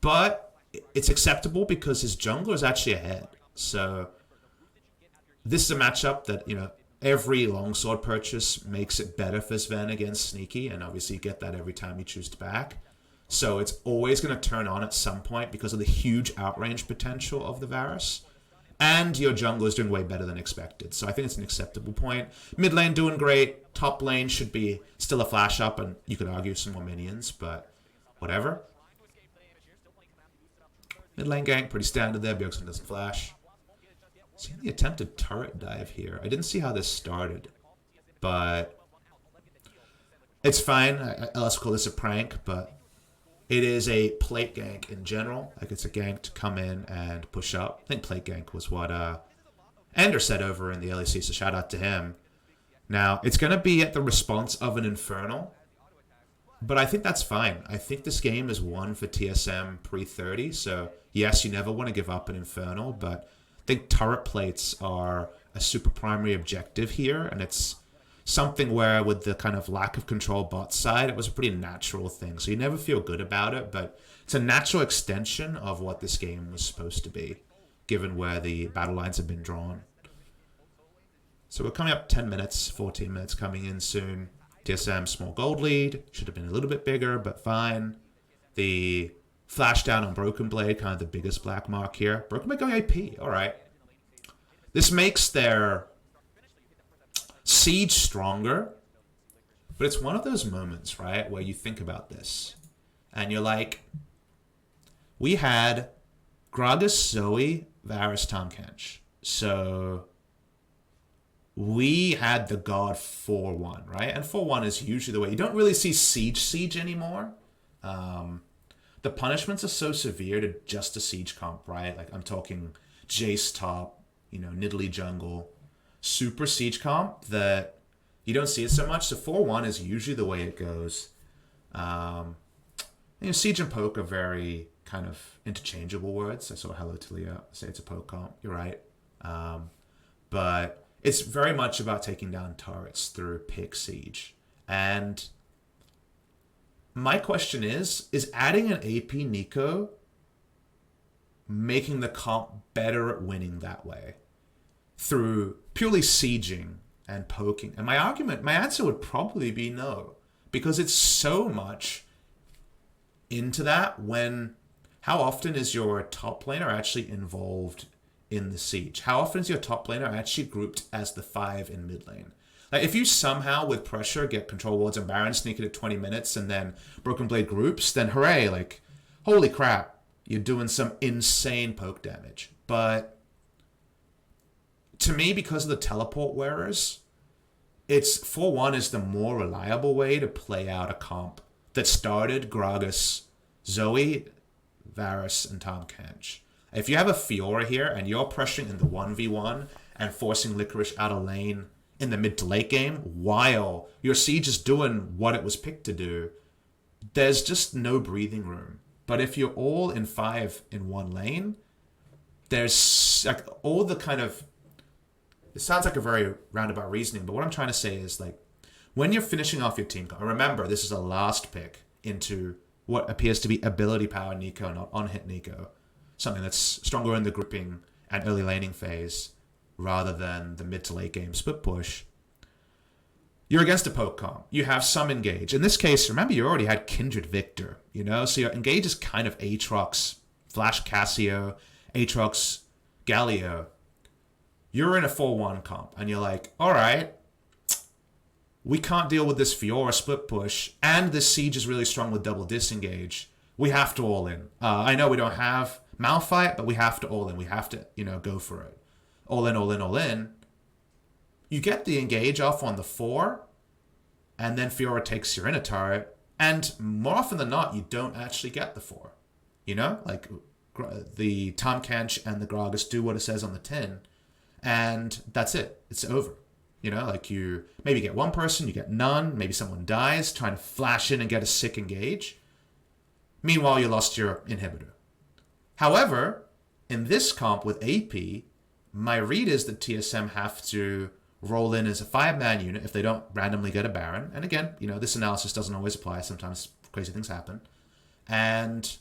But it's acceptable because his jungler is actually ahead. So this is a matchup that, you know, every longsword purchase makes it better for Sven against Sneaky, and obviously you get that every time you choose to back. So it's always going to turn on at some point because of the huge outrange potential of the Varus. And your jungler is doing way better than expected. So I think it's an acceptable point. Mid lane doing great. Top lane should be still a flash up, and you could argue some more minions, but whatever. Mid lane gank, pretty standard there. Bjergsen doesn't flash. See the attempted turret dive here. I didn't see how this started, but it's fine. Let's call this a prank, but it is a plate gank in general. Like it's a gank to come in and push up. I think plate gank was what Ender said over in the LCS, so shout out to him. Now, it's going to be at the response of an Infernal, but I think that's fine. I think this game is won for TSM pre-30, so yes, you never want to give up an Infernal, but I think turret plates are a super primary objective here, and it's something where with the kind of lack of control bot side, it was a pretty natural thing. So you never feel good about it, but it's a natural extension of what this game was supposed to be, given where the battle lines have been drawn. So we're coming up 10 minutes, 14 minutes coming in soon. TSM small gold lead, should have been a little bit bigger, but fine. The flash down on Broken Blade, kind of the biggest black mark here. Broken Blade going AP, alright. This makes their siege stronger, but it's one of those moments, right, where you think about this, and you're like, we had Gragas, Zoe, Varus, Tahm Kench. So we had the god 4-1, right? And 4-1 is usually the way. You don't really see siege anymore. The punishments are so severe to just a siege comp, right? Like I'm talking Jace top, you know, Nidalee jungle, super siege comp that you don't see it so much. So 4-1 is usually the way it goes. You know, siege and poke are very kind of interchangeable words. I saw Hello Talia say it's a poke comp. You're right. But it's very much about taking down turrets through pick siege. And my question is adding an AP Nico making the comp better at winning that way through purely sieging and poking? And my answer would probably be no, because it's so much into that. When how often is your top laner actually involved in the siege? How often is your top laner actually grouped as the 5 in mid lane? Like if you somehow with pressure get control wards and Baron, sneak it at 20 minutes and then Broken Blade groups, then hooray, like holy crap, you're doing some insane poke damage. But to me, because of the teleport wearers, it's 4-1 is the more reliable way to play out a comp that started Gragas, Zoe, Varus, and Tahm Kench. If you have a Fiora here and you're pressuring in the 1v1 and forcing Licorice out of lane in the mid to late game while your siege is doing what it was picked to do, there's just no breathing room. But if you're all in 5 in one lane, there's like all the kind of, it sounds like a very roundabout reasoning, but what I'm trying to say is like when you're finishing off your team, remember this is a last pick into what appears to be ability power Nico, not on-hit Nico. Something that's stronger in the grouping and early laning phase rather than the mid to late game split push. You're against a poke comp. You have some engage. In this case, remember you already had Kindred Victor, you know? So your engage is kind of Aatrox, Flash Cassio, Aatrox, Galio. You're in a 4-1 comp and you're like, all right, we can't deal with this Fiora split push and this siege is really strong with double disengage. We have to all in. I know we don't have Malphite, but we have to all in. We have to, you know, go for it. All in, all in, all in. You get the engage off on the 4, and then Fiora takes your inner turret, and more often than not, you don't actually get the 4. You know, like the Tahm Kench and the Gragas do what it says on the tin, and that's it. It's over. You know, like you maybe get one person, you get none, maybe someone dies trying to flash in and get a sick engage. Meanwhile, you lost your inhibitor. However, in this comp with AP, my read is that TSM have to roll in as a 5-man unit if they don't randomly get a Baron. And again, you know, this analysis doesn't always apply. Sometimes crazy things happen. And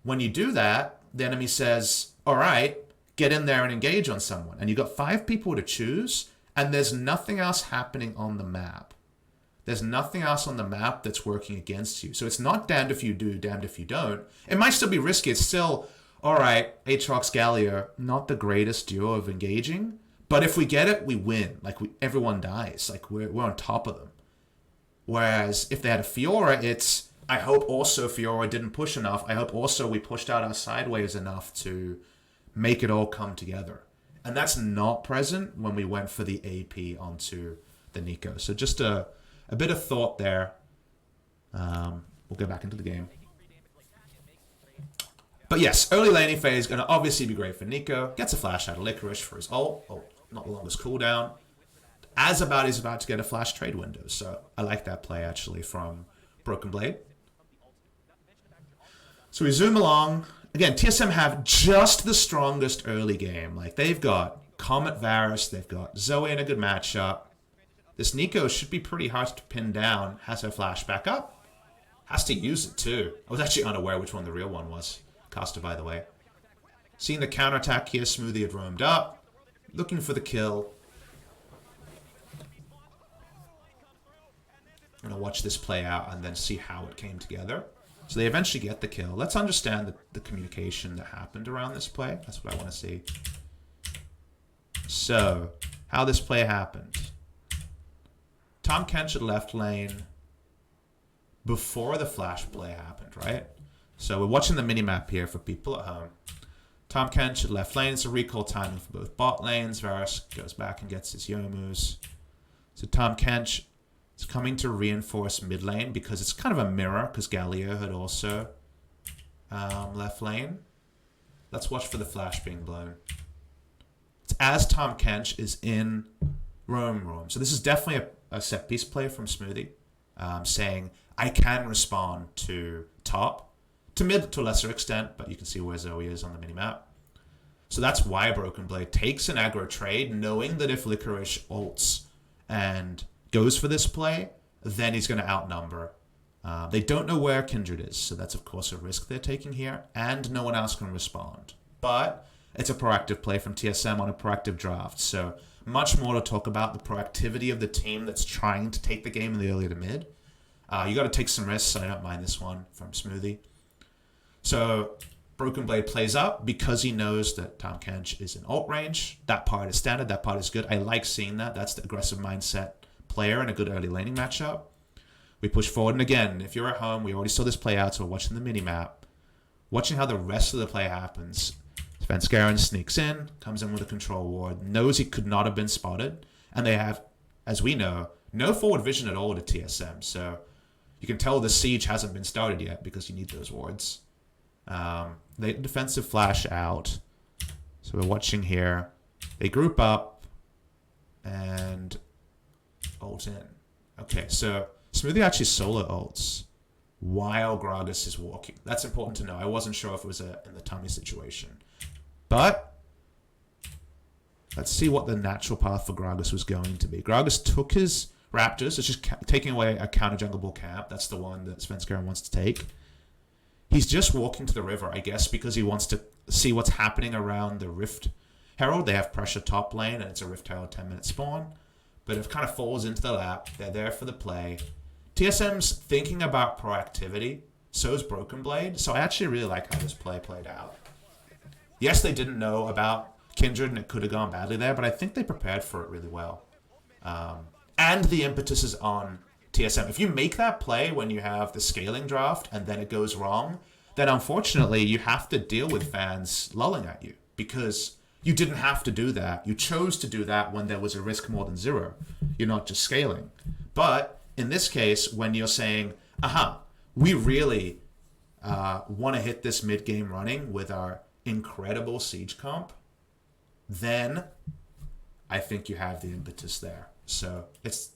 when you do that, the enemy says, all right, get in there and engage on someone. And you've got 5 people to choose, and there's nothing else happening on the map. There's nothing else on the map that's working against you. So it's not damned if you do, damned if you don't. It might still be risky. It's still, all right, Aatrox Gallia, not the greatest duo of engaging. But if we get it, we win. Like, everyone dies. Like, we're on top of them. Whereas if they had a Fiora, it's, I hope also Fiora didn't push enough. I hope also we pushed out our sideways enough to make it all come together. And that's not present when we went for the AP onto the Nico. So just a bit of thought there. We'll go back into the game. But yes, early laning phase going to obviously be great for Nico. Gets a flash out of Licorice for his ult. Oh, not the longest cooldown. He's about to get a flash trade window. So I like that play actually from Broken Blade. So we zoom along. Again, TSM have just the strongest early game. Like, they've got Comet Varus, they've got Zoe in a good matchup. This Nico should be pretty hard to pin down. Has her flash back up. Has to use it too. I was actually unaware which one the real one was. Caster, by the way. Seeing the counterattack here, Smoothie had roamed up. Looking for the kill. I'm going to watch this play out and then see how it came together. So they eventually get the kill. Let's understand the communication that happened around this play. That's what I want to see. So, how this play happened. Tahm Kench at left lane before the flash play happened, right? So we're watching the minimap here for people at home. Tahm Kench at left lane. It's a recall timing for both bot lanes. Varus goes back and gets his Yomus. So Tahm Kench is coming to reinforce mid lane because it's kind of a mirror because Gallia had also left lane. Let's watch for the flash being blown. It's as Tahm Kench is in roam. So this is definitely a set piece play from Smoothie, saying I can respond to top, to mid to a lesser extent, but you can see where Zoe is on the minimap. So that's why Broken Blade takes an aggro trade, knowing that if Licorice ults and goes for this play, then he's going to outnumber. They don't know where Kindred is, so that's of course a risk they're taking here, and no one else can respond. But it's a proactive play from TSM on a proactive draft, so much more to talk about the proactivity of the team that's trying to take the game in the early to mid. You got to take some risks, and I don't mind this one from Smoothie. So Broken Blade plays up because he knows that Tahm Kench is in ult range. That part is standard, that part is good. I like seeing that. That's the aggressive mindset player in a good early laning matchup. We push forward, and again, if you're at home, we already saw this play out, so we're watching the mini-map. Watching how the rest of the play happens. Svenskeren sneaks in, comes in with a control ward, knows he could not have been spotted, and they have, as we know, no forward vision at all to TSM, so you can tell the siege hasn't been started yet because you need those wards. They defensive flash out, so we're watching here. They group up and ult in. Okay, so Smoothie actually solo ults while Gragas is walking. That's important to know. I wasn't sure if it was in the tummy situation. But let's see what the natural path for Gragas was going to be. Gragas took his Raptors. It's just taking away a counter jungle bull camp. That's the one that Svenskeren wants to take. He's just walking to the river, I guess, because he wants to see what's happening around the Rift Herald. They have pressure top lane, and it's a Rift Herald 10-minute spawn. But it kind of falls into the lap. They're there for the play. TSM's thinking about proactivity. So is Broken Blade. So I actually really like how this play played out. Yes, they didn't know about Kindred, and it could have gone badly there, but I think they prepared for it really well. And the impetus is on TSM. If you make that play when you have the scaling draft and then it goes wrong, then unfortunately you have to deal with fans lulling at you because you didn't have to do that. You chose to do that when there was a risk more than zero. You're not just scaling. But in this case, when you're saying, we really want to hit this mid-game running with our incredible siege comp, then I think you have the impetus there. So it's,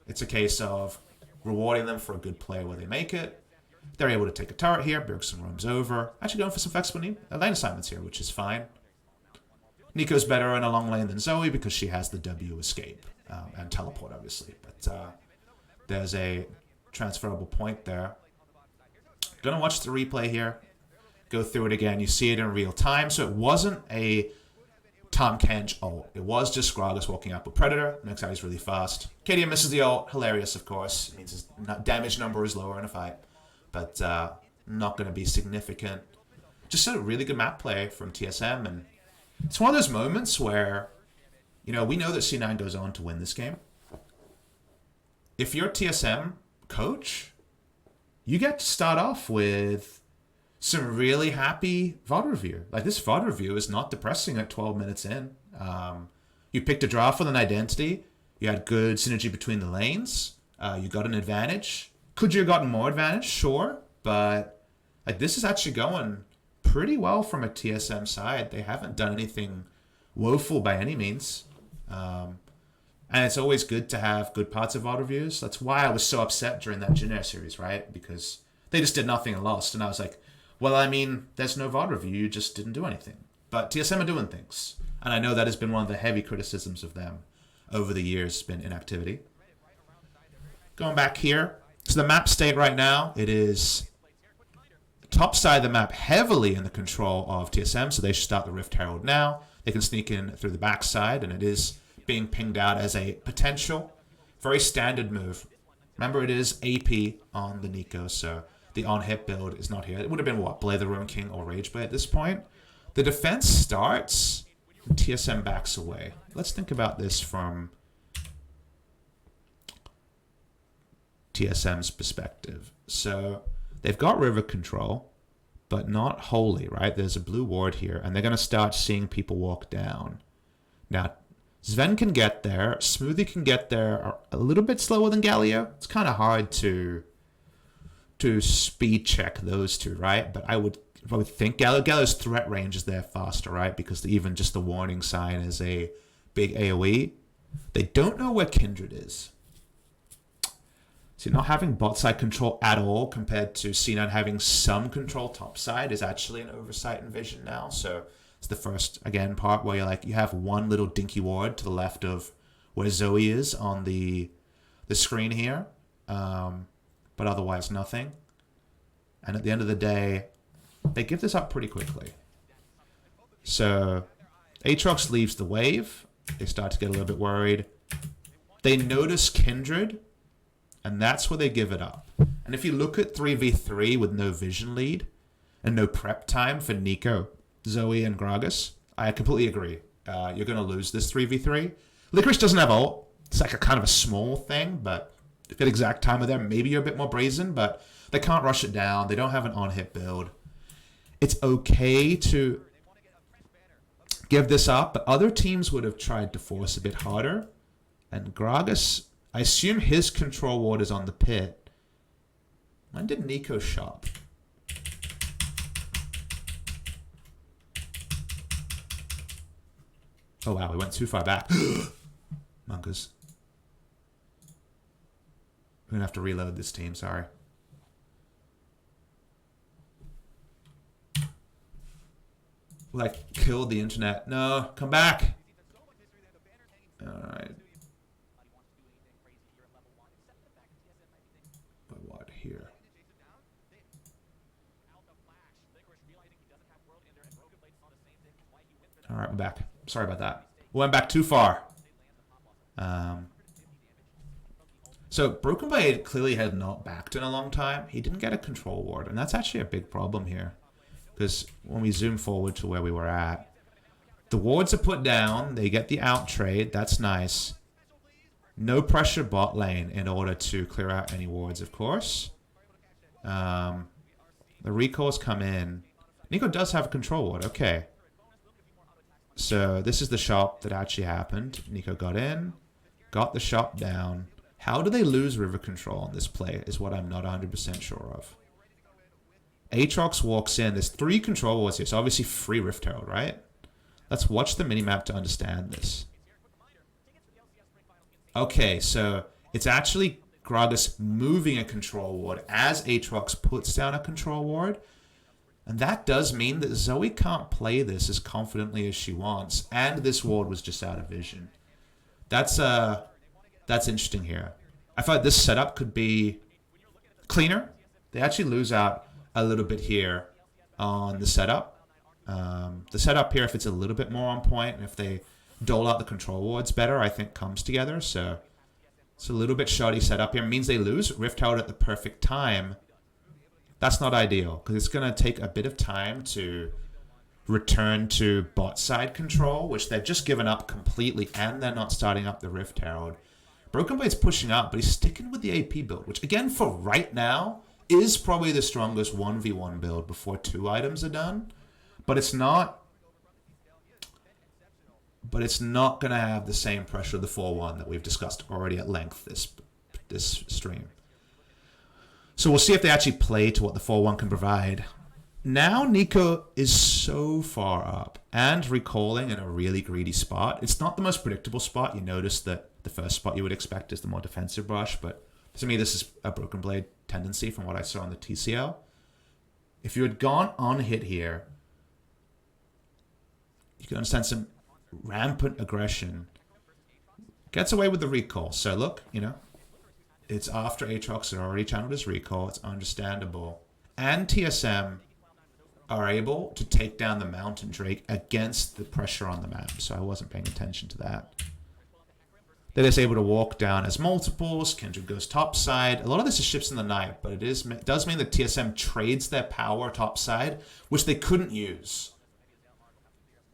it's a case of rewarding them for a good play where they make it. They're able to take a turret here. Bergson roams over. Actually going for some flexible lane assignments here, which is fine. Nico's better in a long lane than Zoe because she has the W escape and teleport, obviously. But there's a transferable point there. Gonna watch the replay here. Go through it again. You see it in real time. So it wasn't a Tom Kench ult. It was just Gragas walking up with Predator. Next out he's really fast. KDM misses the ult. Hilarious, of course. It means his damage number is lower in a fight. But not going to be significant. Just a really good map play from TSM. And it's one of those moments where, we know that C9 goes on to win this game. If you're TSM coach, you get to start off with some really happy VOD review. Like, this VOD review is not depressing at 12 minutes in. You picked a draft with an identity. You had good synergy between the lanes. You got an advantage. Could you have gotten more advantage? Sure. But this is actually going pretty well from a TSM side. They haven't done anything woeful by any means. And it's always good to have good parts of VOD reviews. That's why I was so upset during that Jin Air series, right? Because they just did nothing and lost. And I was like, well, I mean, there's no VOD review. You just didn't do anything. But TSM are doing things. And I know that has been one of the heavy criticisms of them over the years, been inactivity. Going back here. So the map state right now, it is top side of the map heavily in the control of TSM. So they should start the Rift Herald now. They can sneak in through the backside. And it is being pinged out as a potential, very standard move. Remember, it is AP on the Nico, so the on-hit build is not here. It would have been, what, Blade the Ruin King or Rageblade at this point? The defense starts, TSM backs away. Let's think about this from TSM's perspective. So they've got river control, but not wholly, right? There's a blue ward here, and they're going to start seeing people walk down. Now, Sven can get there. Smoothie can get there a little bit slower than Galio. It's kind of hard to speed check those two, right? But I would think Galio's threat range is there faster, right? Because even just the warning sign is a big AoE. They don't know where Kindred is. So not having bot side control at all compared to C9 having some control top side is actually an oversight in vision now. So it's the first, again, part where you have one little dinky ward to the left of where Zoe is on the screen here. But otherwise nothing. And at the end of the day, they give this up pretty quickly. So Aatrox leaves the wave. They start to get a little bit worried. They notice Kindred, and that's where they give it up. And if you look at 3v3 with no vision lead and no prep time for Nico, Zoe, and Gragas, I completely agree. You're going to lose this 3v3. Licorice doesn't have ult. It's like a kind of a small thing, but if at exact time of there, maybe you're a bit more brazen, but they can't rush it down. They don't have an on-hit build. It's okay to give this up, but other teams would have tried to force a bit harder. And Gragas, I assume his control ward is on the pit. When did Nico shop? Oh wow, we went too far back. Monkas. We're going to have to reload this team, sorry. Like, killed the internet. No, come back. Alright. But what here? Alright, we're back. Sorry about that. We went back too far. So Broken Blade clearly had not backed in a long time. He didn't get a control ward, and that's actually a big problem here. Because when we zoom forward to where we were at, the wards are put down, they get the out trade, that's nice. No pressure bot lane in order to clear out any wards, of course. The recalls come in. Nico does have a control ward, okay. So this is the shop that actually happened. Nico got in, got the shop down. How do they lose river control on this play is what I'm not 100% sure of. Aatrox walks in. There's 3 control wards here, so obviously free Rift Herald, right? Let's watch the minimap to understand this. Okay, so it's actually Gragas moving a control ward as Aatrox puts down a control ward. And that does mean that Zoe can't play this as confidently as she wants. And this ward was just out of vision. That's interesting here. I thought this setup could be cleaner. They actually lose out a little bit here on the setup. The setup here, if it's a little bit more on point, and if they dole out the control wards better, I think comes together. So it's a little bit shoddy setup here. It means they lose Rift Herald at the perfect time. That's not ideal, because it's going to take a bit of time to return to bot side control, which they've just given up completely, and they're not starting up the Rift Herald. Broken Blade's pushing up, but he's sticking with the AP build, which, again, for right now, is probably the strongest 1v1 build before 2 items are done. But it's not going to have the same pressure of the 4-1 that we've discussed already at length this stream. So we'll see if they actually play to what the 4-1 can provide. Now Nico is so far up and recalling in a really greedy spot. It's not the most predictable spot. You notice that the first spot you would expect is the more defensive brush, but to me this is a Broken Blade tendency from what I saw on the TCL. If you had gone on hit here, you can understand some rampant aggression. Gets away with the recall. So look, it's after Aatrox had already channeled his recall. It's understandable. And TSM are able to take down the Mountain Drake against the pressure on the map. So I wasn't paying attention to that. They're just able to walk down as multiples. Kindred goes topside. A lot of this is ships in the night, but it does mean that TSM trades their power topside, which they couldn't use.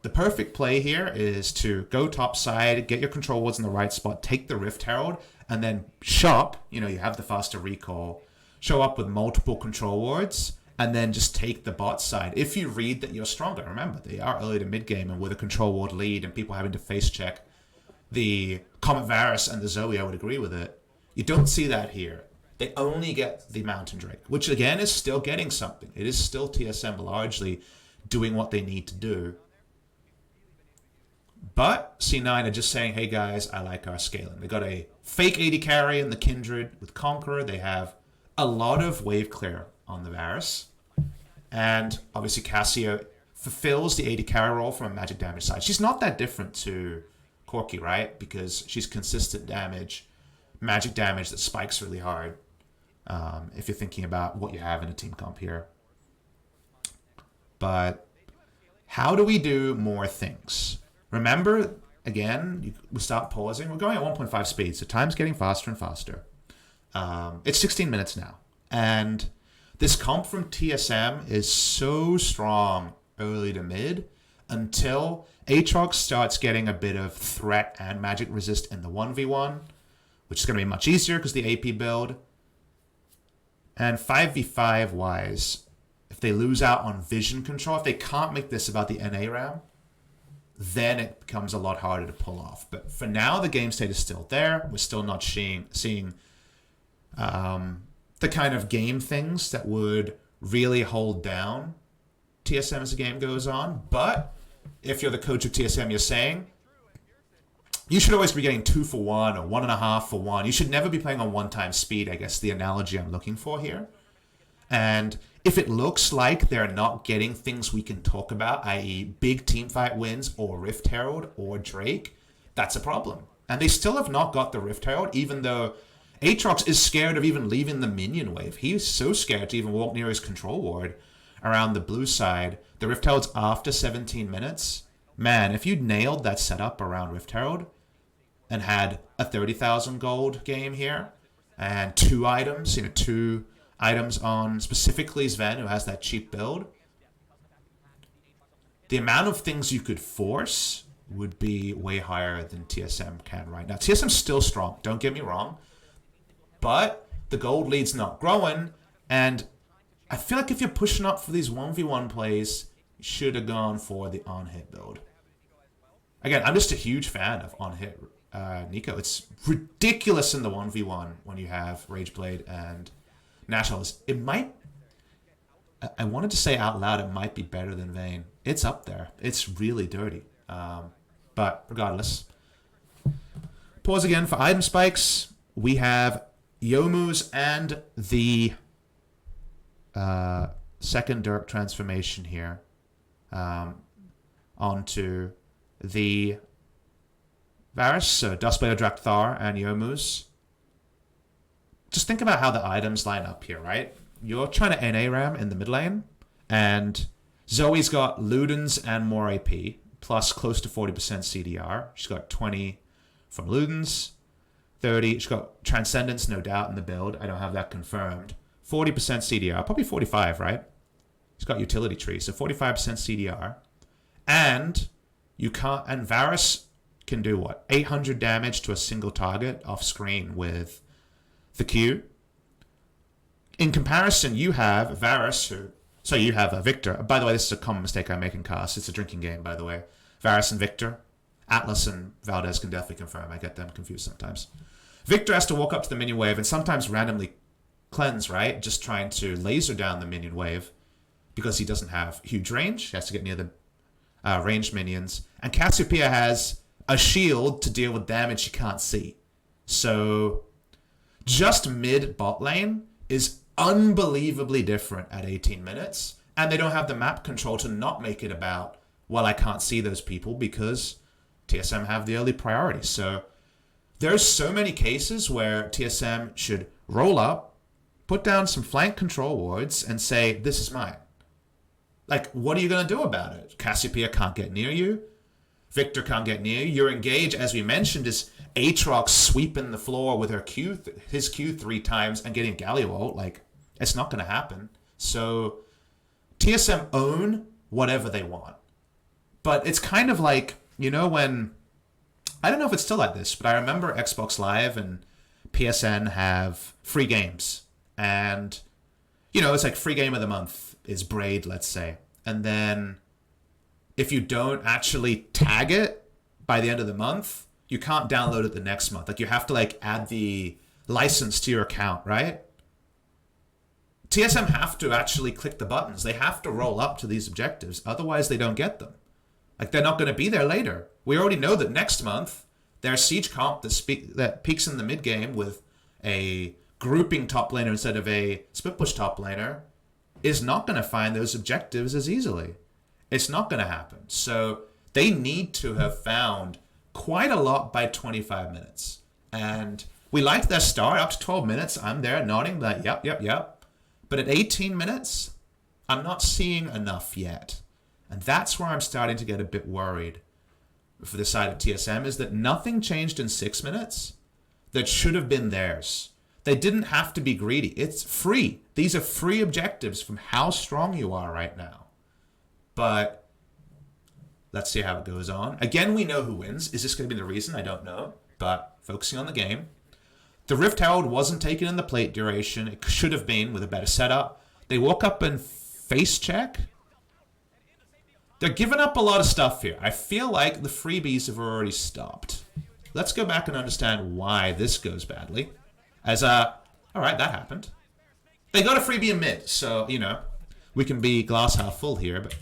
The perfect play here is to go topside, get your control wards in the right spot, take the Rift Herald, and then shop, you have the faster recall, show up with multiple control wards, and then just take the bot side. If you read that you're stronger, remember, they are early to mid game, and with a control ward lead and people having to face check the Comet Varus and the Zoe, I would agree with it. You don't see that here. They only get the Mountain Drake, which again is still getting something. It is still TSM largely doing what they need to do. But C9 are just saying, hey guys, I like our scaling. They got a fake AD carry in the Kindred with Conqueror. They have a lot of wave clear on the Varus. And obviously Cassio fulfills the AD carry role from a magic damage side. She's not that different to Corki, right? Because she's consistent damage, magic damage that spikes really hard. If you're thinking about what you have in a team comp here. But how do we do more things? Remember, again, we start pausing. We're going at 1.5 speed, so time's getting faster and faster. It's 16 minutes now. And this comp from TSM is so strong early to mid until Aatrox starts getting a bit of threat and magic resist in the 1v1, which is going to be much easier because the AP build. And 5v5 wise, if they lose out on vision control, if they can't make this about the NA RAM, then it becomes a lot harder to pull off. But for now, the game state is still there. We're still not seeing the kind of game things that would really hold down TSM as the game goes on. But if you're the coach of TSM, you're saying you should always be getting 2 for 1 or 1.5 for 1. You should never be playing on one-time speed, I guess, the analogy I'm looking for here. And if it looks like they're not getting things we can talk about, i.e. big teamfight wins or Rift Herald or Drake, that's a problem. And they still have not got the Rift Herald, even though Aatrox is scared of even leaving the minion wave. He's so scared to even walk near his control ward around the blue side. The Rift Herald's after 17 minutes. Man, if you'd nailed that setup around Rift Herald and had a 30,000 gold game here and 2 items, 2 items on specifically Sven, who has that cheap build, the amount of things you could force would be way higher than TSM can right now. TSM's still strong, don't get me wrong, but the gold lead's not growing, and I feel like if you're pushing up for these 1v1 plays, you should have gone for the on-hit build. Again, I'm just a huge fan of on-hit Nico. It's ridiculous in the 1v1 when you have Rageblade and Nationalist. It might... I wanted to say out loud it might be better than Vayne. It's up there. It's really dirty. But regardless. Pause again for item spikes. We have Youmuu's and the second Dirk transformation here onto the Varus, so Duskblade Drakthar and Youmuu's. Just think about how the items line up here, right? You're trying to NA ram in the mid lane, and Zoe's got Ludens and more AP, plus close to 40% CDR. She's got 20 from Ludens, 30. She's got Transcendence, no doubt, in the build. I don't have that confirmed. 40% CDR, probably 45, right? She's got Utility Tree, so 45% CDR. And you can't, and Varus can do what? 800 damage to a single target off screen with the Q. In comparison, you have Varus, so you have Victor. By the way, this is a common mistake I make in cast. It's a drinking game, by the way. Varus and Victor. Atlas and Valdez can definitely confirm. I get them confused sometimes. Victor has to walk up to the minion wave and sometimes randomly cleanse, right? Just trying to laser down the minion wave because he doesn't have huge range. He has to get near the ranged minions. And Cassiopeia has a shield to deal with damage you can't see. So just mid bot lane is unbelievably different at 18 minutes. And they don't have the map control to not make it about, well, I can't see those people because TSM have the early priority. So there's so many cases where TSM should roll up, put down some flank control wards, and say, this is mine. Like, what are you going to do about it? Cassiopeia can't get near you. Victor can't get near you. Your engage, as we mentioned, is Aatrox sweeping the floor with his Q 3 times and getting Galio ult. Like, it's not going to happen. So TSM own whatever they want. But it's kind of like, you know, when... I don't know if it's still like this, but I remember Xbox Live and PSN have free games. And, you know, it's like free game of the month is Braid, let's say. And then if you don't actually tag it by the end of the month, you can't download it the next month. Like, you have to, like, add the license to your account, right? TSM have to actually click the buttons. They have to roll up to these objectives. Otherwise, they don't get them. Like, they're not going to be there later. We already know that next month, there's Siege Comp that peaks in the mid game with a grouping top laner instead of a split push top laner is not going to find those objectives as easily. It's not going to happen. So they need to have found quite a lot by 25 minutes. And we liked their start up to 12 minutes. I'm there nodding that, yep. But at 18 minutes, I'm not seeing enough yet. And that's where I'm starting to get a bit worried for the side of TSM, is that nothing changed in 6 minutes that should have been theirs. They didn't have to be greedy. It's free. These are free objectives from how strong you are right now. But let's see how it goes on. Again, we know who wins. Is this going to be the reason? I don't know. But focusing on the game. The Rift Herald wasn't taken in the plate duration. It should have been with a better setup. They woke up and face check. They're giving up a lot of stuff here. I feel like the freebies have already stopped. Let's go back and understand why this goes badly. All right, that happened. They got a freebie in mid, so, you know, we can be glass half full here, but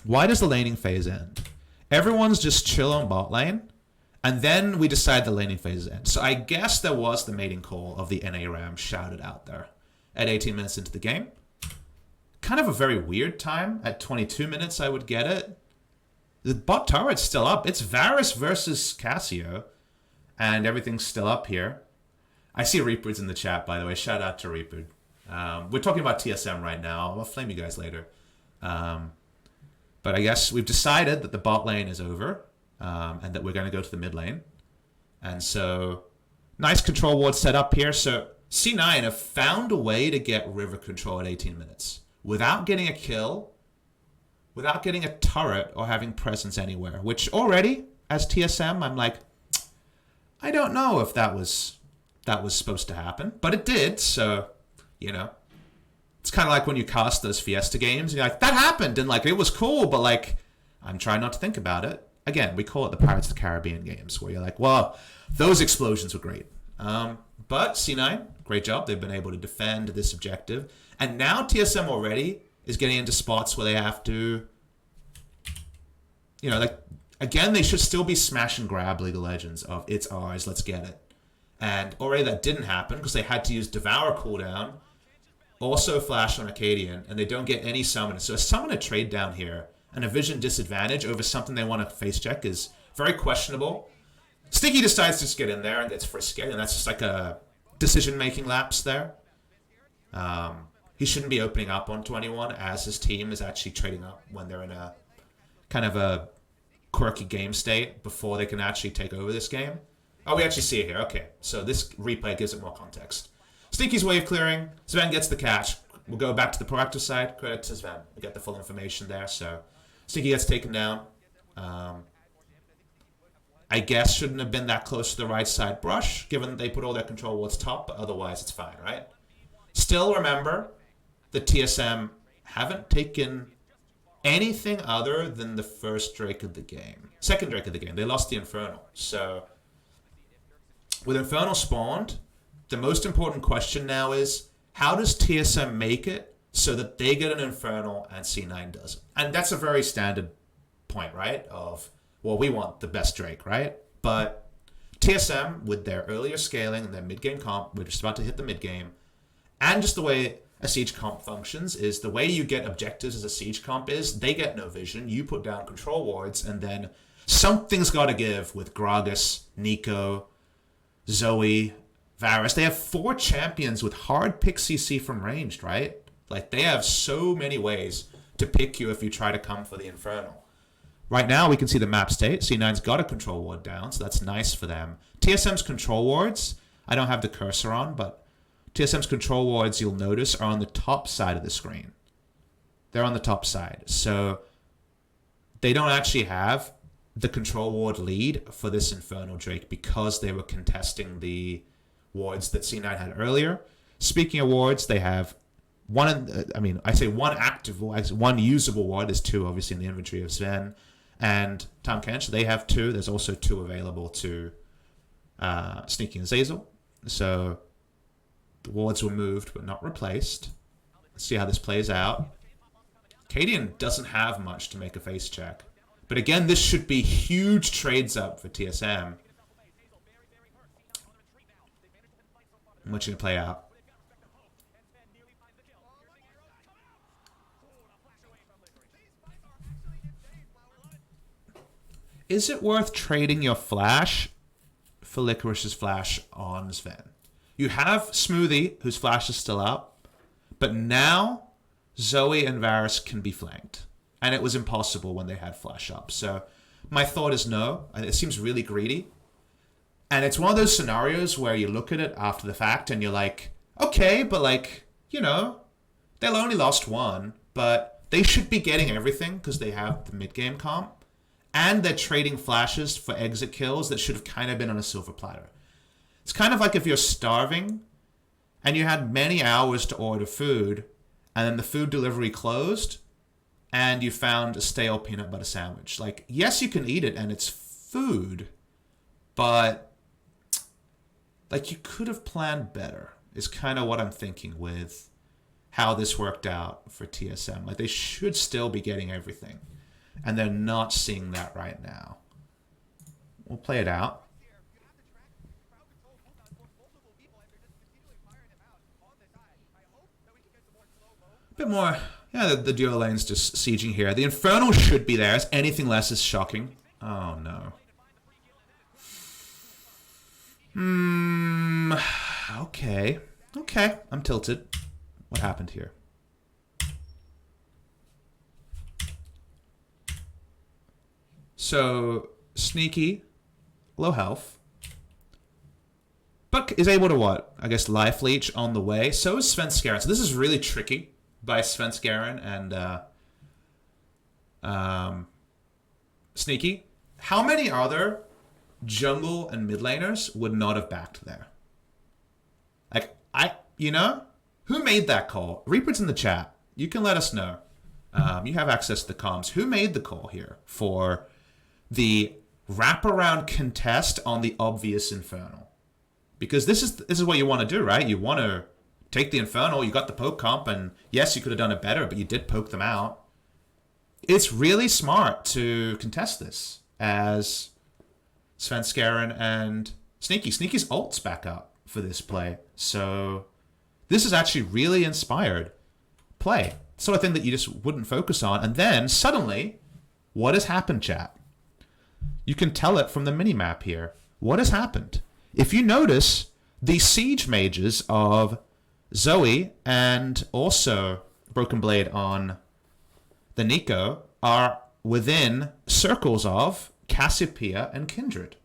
why does the laning phase end? Everyone's just chill on bot lane, and then we decide the laning phase ends. So I guess there was the mating call of the NA Ram shouted out there at 18 minutes into the game. Kind of a very weird time. At 22 minutes, I would get it. The bot turret's still up. It's Varus versus Cassio, and everything's still up here. I see Reaper's in the chat, by the way. Shout out to Reaper. We're talking about TSM right now. I'll flame you guys later. But I guess we've decided that the bot lane is over, and that we're going to go to the mid lane. And so, nice control ward set up here. So, C9 have found a way to get river control at 18 minutes. Without getting a kill, without getting a turret or having presence anywhere. Which already, as TSM, I'm like, I don't know if that was supposed to happen. But it did, so, you know. It's kind of like when you cast those Fiesta games. And you're like, that happened, and like, it was cool, but like, I'm trying not to think about it. again, we call it the Pirates of the Caribbean games, where you're like, well, those explosions were great. But C9, great job. They've been able to defend this objective. And now TSM already is getting into spots where they have to, like, again, they should still be smash and grab League of Legends of it's ours, let's get it. And already that didn't happen because they had to use Devour cooldown, also flash on Acadian, and they don't get any summoner. So a summoner trade down here and a vision disadvantage over something they want to face check is very questionable. Sneaky decides to just get in there and gets frisky, and that's just like a decision-making lapse there. He shouldn't be opening up onto anyone as his team is actually trading up when they're in a kind of a quirky game state before they can actually take over this game. Oh, we actually see it here. Okay, so this replay gives it more context. Sneaky's wave clearing. Sven gets the catch. We'll go back to the proactive side. Credit to Sven. We get the full information there. So Sneaky gets taken down. I guess shouldn't have been that close to the right side brush, given that they put all their control wards top, but otherwise it's fine, right? Still remember, the TSM haven't taken anything other than the first Drake of the game. Second Drake of the game. They lost the Infernal. So with Infernal spawned, the most important question now is, how does TSM make it so that they get an Infernal and C9 doesn't? And that's a very standard point, right? Of, well, we want the best Drake, right? But TSM, with their earlier scaling and their mid-game comp, we're just about to hit the mid-game, and just the way a siege comp functions is the way you get objectives as a siege comp is they get no vision, you put down control wards, and then something's got to give with Gragas, Nico, Zoe, Varus. They have 4 champions with hard pick CC from ranged, right? Like, they have so many ways to pick you if you try to come for the Infernal. Right now, we can see the map state. C9's got a control ward down, so that's nice for them. TSM's control wards, I don't have the cursor on, but TSM's control wards, you'll notice, are on the top side of the screen. They're on the top side. So they don't actually have the control ward lead for this Infernal Drake because they were contesting the wards that C9 had earlier. Speaking of wards, they have one active, one usable ward. There's 2 obviously in the inventory of Sven and Tom Kench. They have 2. There's also 2 available to Sneaky and Zazel. So the wards were moved but not replaced. Let's see how this plays out. Cadian doesn't have much to make a face check. But again, this should be huge trades up for TSM. What's going to play out? Is it worth trading your flash for Licorice's flash on Sven? You have Smoothie, whose flash is still up, but now Zoe and Varus can be flanked. And it was impossible when they had flash up. So my thought is no. It seems really greedy. And it's one of those scenarios where you look at it after the fact and you're like, okay, but like, they'll only lost 1, but they should be getting everything because they have the mid-game comp. And they're trading flashes for exit kills that should have kind of been on a silver platter. It's kind of like if you're starving and you had many hours to order food and then the food delivery closed and you found a stale peanut butter sandwich. Like, yes, you can eat it and it's food, but like, you could have planned better is kind of what I'm thinking with how this worked out for TSM. Like, they should still be getting everything, and they're not seeing that right now. We'll play it out. A bit more, yeah, the duo lane's just sieging here. The Infernal should be there. Anything less is shocking. Oh, no. Okay. Okay, I'm tilted. What happened here? So, Sneaky, low health, but is able to what? I guess life leech on the way. So is Svenskeren. So this is really tricky by Svenskeren and Sneaky. How many other jungle and mid laners would not have backed there? Like, who made that call? Reaper's in the chat. You can let us know. You have access to the comms. Who made the call here for the wraparound contest on the obvious Infernal. Because this is what you want to do, right? You want to take the Infernal, you got the poke comp, and yes, you could have done it better, but you did poke them out. It's really smart to contest this as Svenskeren and Sneaky. Sneaky's ult's back up for this play. So this is actually really inspired play. Sort of thing that you just wouldn't focus on. And then suddenly, what has happened, chat? You can tell it from the minimap here. What has happened? If you notice, the siege mages of Zoe and also Broken Blade on the Nico are within circles of Cassiopeia and Kindred.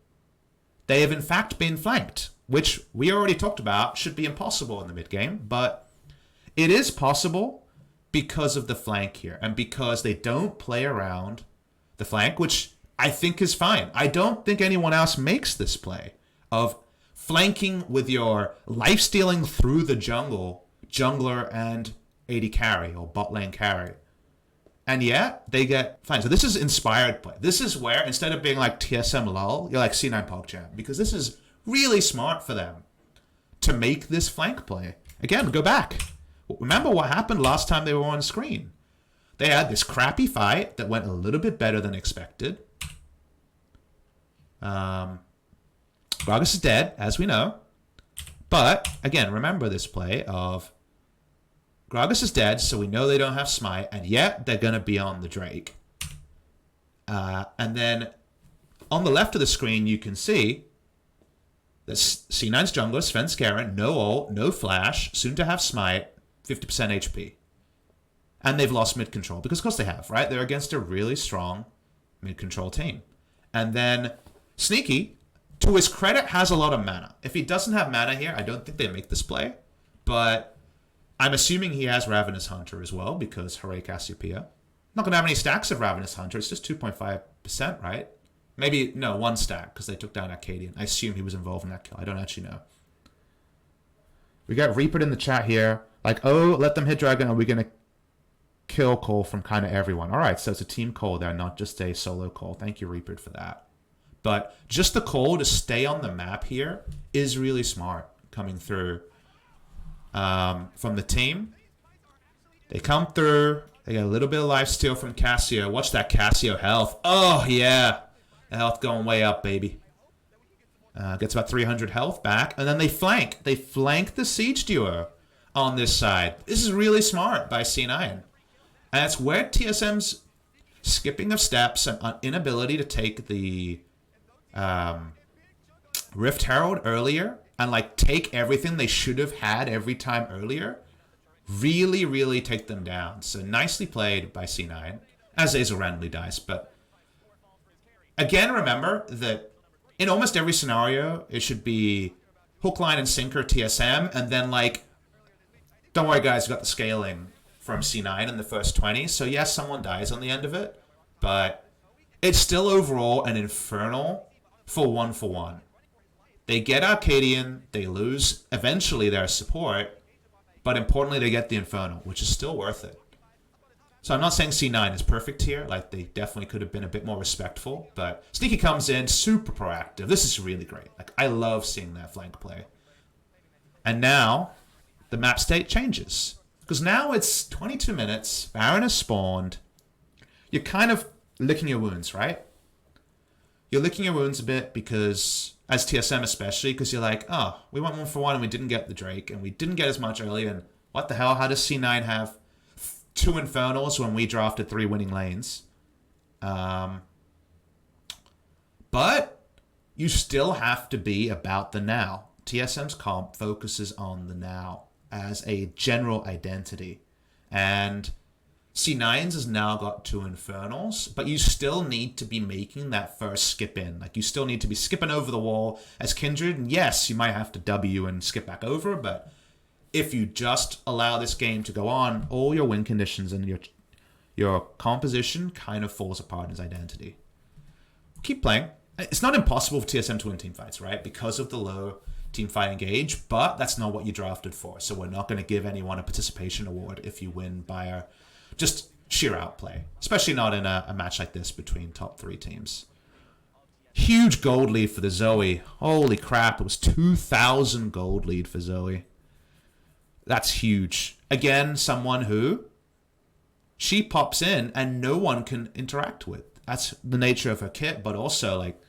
They have in fact been flanked, which we already talked about should be impossible in the mid game, but it is possible because of the flank here and because they don't play around the flank, which I think is fine. I don't think anyone else makes this play of flanking with your life-stealing through the jungler and AD carry or bot lane carry. And yet, they get fine. So this is inspired play. This is where, instead of being like TSM lull, you're like C9 PogChamp. Because this is really smart for them to make this flank play. Again, go back. Remember what happened last time they were on screen. They had this crappy fight that went a little bit better than expected. Gragas is dead, as we know. But, again, remember this play of Gragas is dead, so we know they don't have Smite, and yet they're going to be on the Drake. And then on the left of the screen, you can see that C9's jungler, Svenskeren, no ult, no flash, soon to have Smite, 50% HP. And they've lost mid-control, because of course they have, right? They're against a really strong mid-control team. And then Sneaky, to his credit, has a lot of mana. If he doesn't have mana here, I don't think they make this play. But I'm assuming he has Ravenous Hunter as well, because hooray Cassiopeia. Not going to have any stacks of Ravenous Hunter. It's just 2.5%, right? Maybe, no, one stack, because they took down Arcadian. I assume he was involved in that kill. I don't actually know. We got Reapered in the chat here. Like, oh, let them hit Dragon. Are we going to kill Cole from kind of everyone? All right, so it's a team call there, not just a solo call. Thank you, Reapered, for that. But just the call to stay on the map here is really smart coming through. From the team. They come through. They get a little bit of lifesteal from Cassio. Watch that Cassio health. Oh, yeah. The health going way up, baby. Gets about 300 health back. And then they flank. They flank the Siege duo on this side. This is really smart by C9. And it's where TSM's skipping of steps and inability to take the Rift Herald earlier and like take everything they should have had every time earlier, really take them down. So nicely played by C9, as Azel randomly dies. But again, remember that in almost every scenario, it should be hook, line, and sinker TSM, and then like, don't worry guys, we got the scaling from C9 in the first 20. So yes, someone dies on the end of it, but it's still overall an infernal for one. They get Arcadian, they lose eventually their support, but importantly they get the Infernal, which is still worth it. So I'm not saying C9 is perfect here, like they definitely could have been a bit more respectful, but Sneaky comes in, super proactive. This is really great. Like I love seeing that flank play. And now the map state changes. Because now it's 22 minutes, Baron has spawned, you're kind of licking your wounds, right? You're licking your wounds a bit because, as TSM especially, because you're like, oh, we went 1-for-1 and we didn't get the Drake, and we didn't get as much earlier, and what the hell, how does C9 have 2 Infernals when we drafted 3 winning lanes? But you still have to be about the now. TSM's comp focuses on the now as a general identity. And C9's has now got 2 Infernals, but you still need to be making that first skip in. Like, you still need to be skipping over the wall as Kindred. And yes, you might have to W and skip back over, but if you just allow this game to go on, all your win conditions and your composition kind of falls apart as identity. Keep playing. It's not impossible for TSM to win team fights, right? Because of the low team fight engage, but that's not what you drafted for. So we're not going to give anyone a participation award if you win by just sheer outplay, especially not in a match like this between top 3 teams. Huge gold lead for the Zoe. Holy crap, it was 2,000 gold lead for Zoe. That's huge. Again, someone who she pops in and no one can interact with. That's the nature of her kit, but also like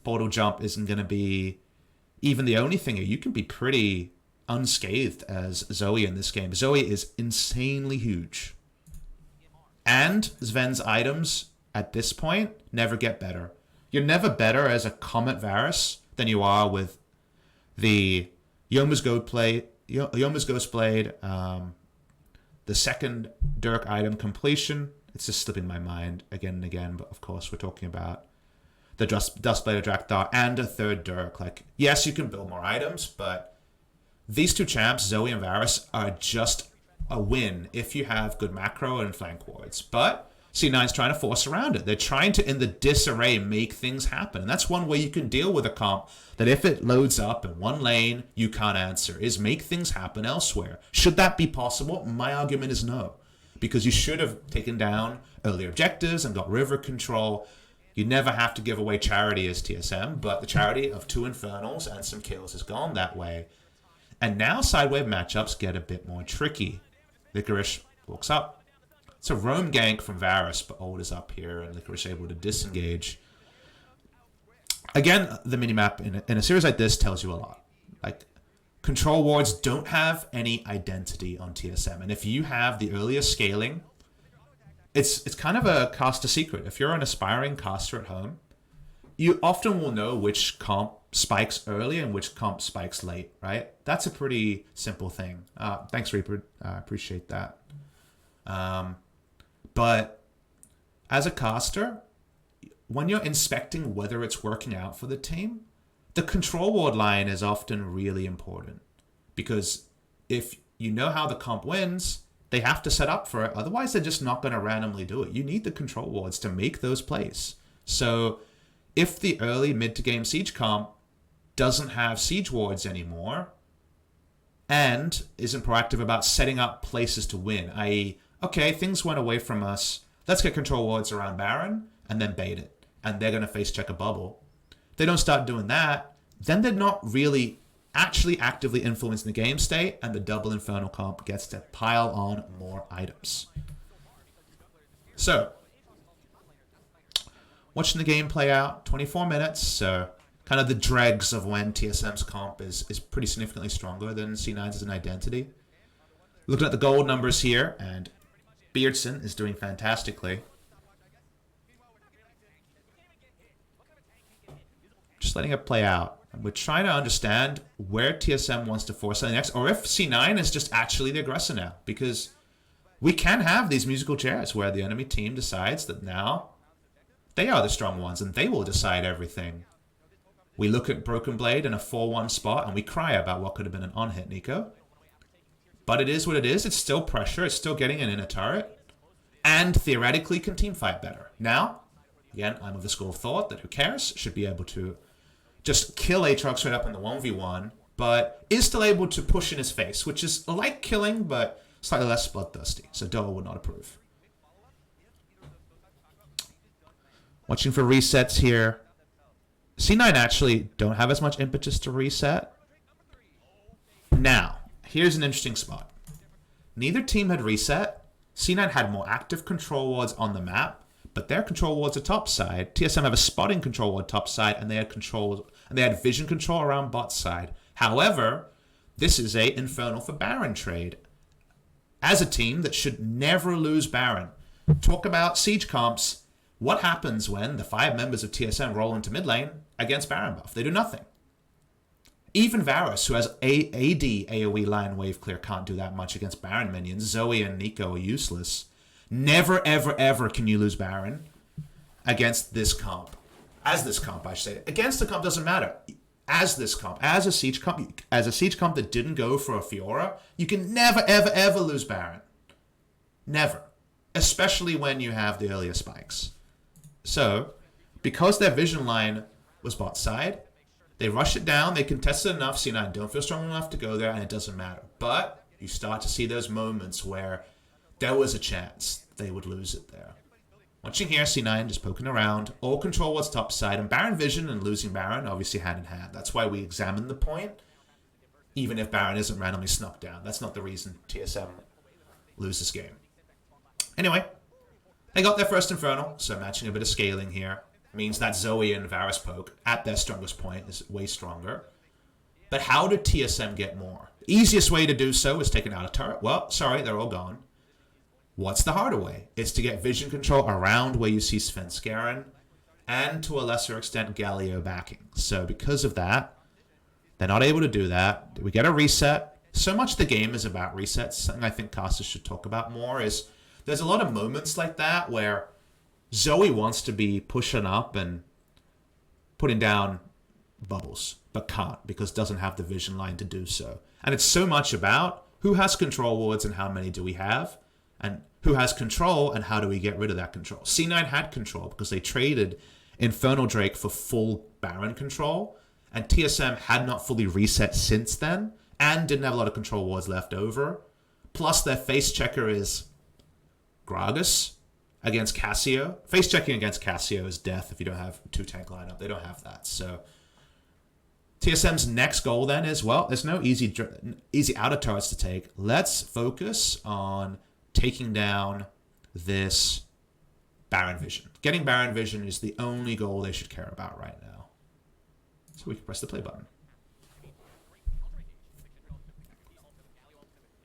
portal jump isn't going to be even the only thing. You can be pretty unscathed as Zoe in this game. Zoe is insanely huge. And Sven's items at this point never get better. You're never better as a Comet Varus than you are with the Yoma's Ghost Blade, the second Dirk item completion. It's just slipping my mind again and again, but of course we're talking about the Dustblade of Drakthar and a third Dirk. Like, yes, you can build more items, but these two champs, Zoe and Varus, are just a win if you have good macro and flank wards. But C9's trying to force around it. They're trying to, in the disarray, make things happen. And that's one way you can deal with a comp that if it loads up in one lane, you can't answer, is make things happen elsewhere. Should that be possible? My argument is no. Because you should have taken down earlier objectives and got river control. You never have to give away charity as TSM, but the charity of 2 Infernals and some kills has gone that way. And now sidewave matchups get a bit more tricky. Licorice walks up. It's a roam gank from Varus, but Old is up here and Licorice able to disengage. Again, the minimap in a series like this tells you a lot. Like, control wards don't have any identity on TSM. And if you have the earlier scaling, it's kind of a caster secret. If you're an aspiring caster at home, you often will know which comp spikes early and which comp spikes late, right? That's a pretty simple thing. Thanks, Reaper. I appreciate that. But as a caster, when you're inspecting whether it's working out for the team, the control ward line is often really important. Because if you know how the comp wins, they have to set up for it. Otherwise, they're just not going to randomly do it. You need the control wards to make those plays. So if the early mid-to-game siege comp doesn't have siege wards anymore and isn't proactive about setting up places to win, i.e., okay, things went away from us, let's get control wards around Baron and then bait it. And they're going to face check a bubble. They don't start doing that, then they're not really actually actively influencing the game state, and the double Infernal comp gets to pile on more items. So, watching the game play out, 24 minutes, so kind of the dregs of when TSM's comp is pretty significantly stronger than C9's as an identity. Looking at the gold numbers here, and Beardson is doing fantastically. Just letting it play out. We're trying to understand where TSM wants to force something next, or if C9 is just actually the aggressor now. Because we can have these musical chairs where the enemy team decides that now they are the strong ones and they will decide everything. We look at Broken Blade in a 4-1 spot and we cry about what could have been an on-hit, Nico. But it is what it is. It's still pressure. It's still getting an inner turret. And theoretically can team fight better. Now, again, I'm of the school of thought that who cares should be able to just kill Aatrox straight up in the 1v1, but is still able to push in his face, which is like killing, but slightly less bloodthirsty. So Doa would not approve. Watching for resets here. C9 actually don't have as much impetus to reset. Now, here's an interesting spot. Neither team had reset. C9 had more active control wards on the map, but their control wards are top side. TSM have a spotting control ward top side, and they had vision control around bot side. However, this is a Infernal for Baron trade. As a team that should never lose Baron. Talk about siege comps. What happens when the 5 members of TSM roll into mid lane against Baron buff? They do nothing. Even Varus, who has AD AoE line wave clear, can't do that much against Baron minions. Zoe and Nico are useless. Never, ever, ever can you lose Baron against this comp. As this comp, I should say. Against the comp doesn't matter. As this comp, as a siege comp that didn't go for a Fiora, you can never, ever, ever lose Baron. Never. Especially when you have the earlier spikes. So, because their vision line was bot side, they rush it down, they contest it enough, C9 don't feel strong enough to go there, and it doesn't matter. But you start to see those moments where there was a chance they would lose it there. Watching here, C9 just poking around. All control was top side, and Baron vision and losing Baron obviously hand in hand. That's why we examine the point, even if Baron isn't randomly snuck down. That's not the reason TSM lose this game. Anyway, they got their first Infernal, so matching a bit of scaling here means that Zoe and Varus poke at their strongest point is way stronger. But how did TSM get more? The easiest way to do so is take an outer turret. Well, sorry, they're all gone. What's the harder way? It's to get vision control around where you see Svenskeren, and to a lesser extent Galio backing. So because of that, they're not able to do that. We get a reset. So much the game is about resets. Something I think casters should talk about more is there's a lot of moments like that where Zoe wants to be pushing up and putting down bubbles, but can't because doesn't have the vision line to do so. And it's so much about who has control wards and how many do we have, and who has control and how do we get rid of that control. C9 had control because they traded Infernal Drake for full Baron control, and TSM had not fully reset since then and didn't have a lot of control wards left over. Plus their face checker is Gragas against Cassio. Face checking against Cassio is death if you don't have 2-tank lineup. They don't have that. So TSM's next goal then is, well, there's no easy outer turrets to take. Let's focus on taking down this Baron vision. Getting Baron vision is the only goal they should care about right now. So we can press the play button.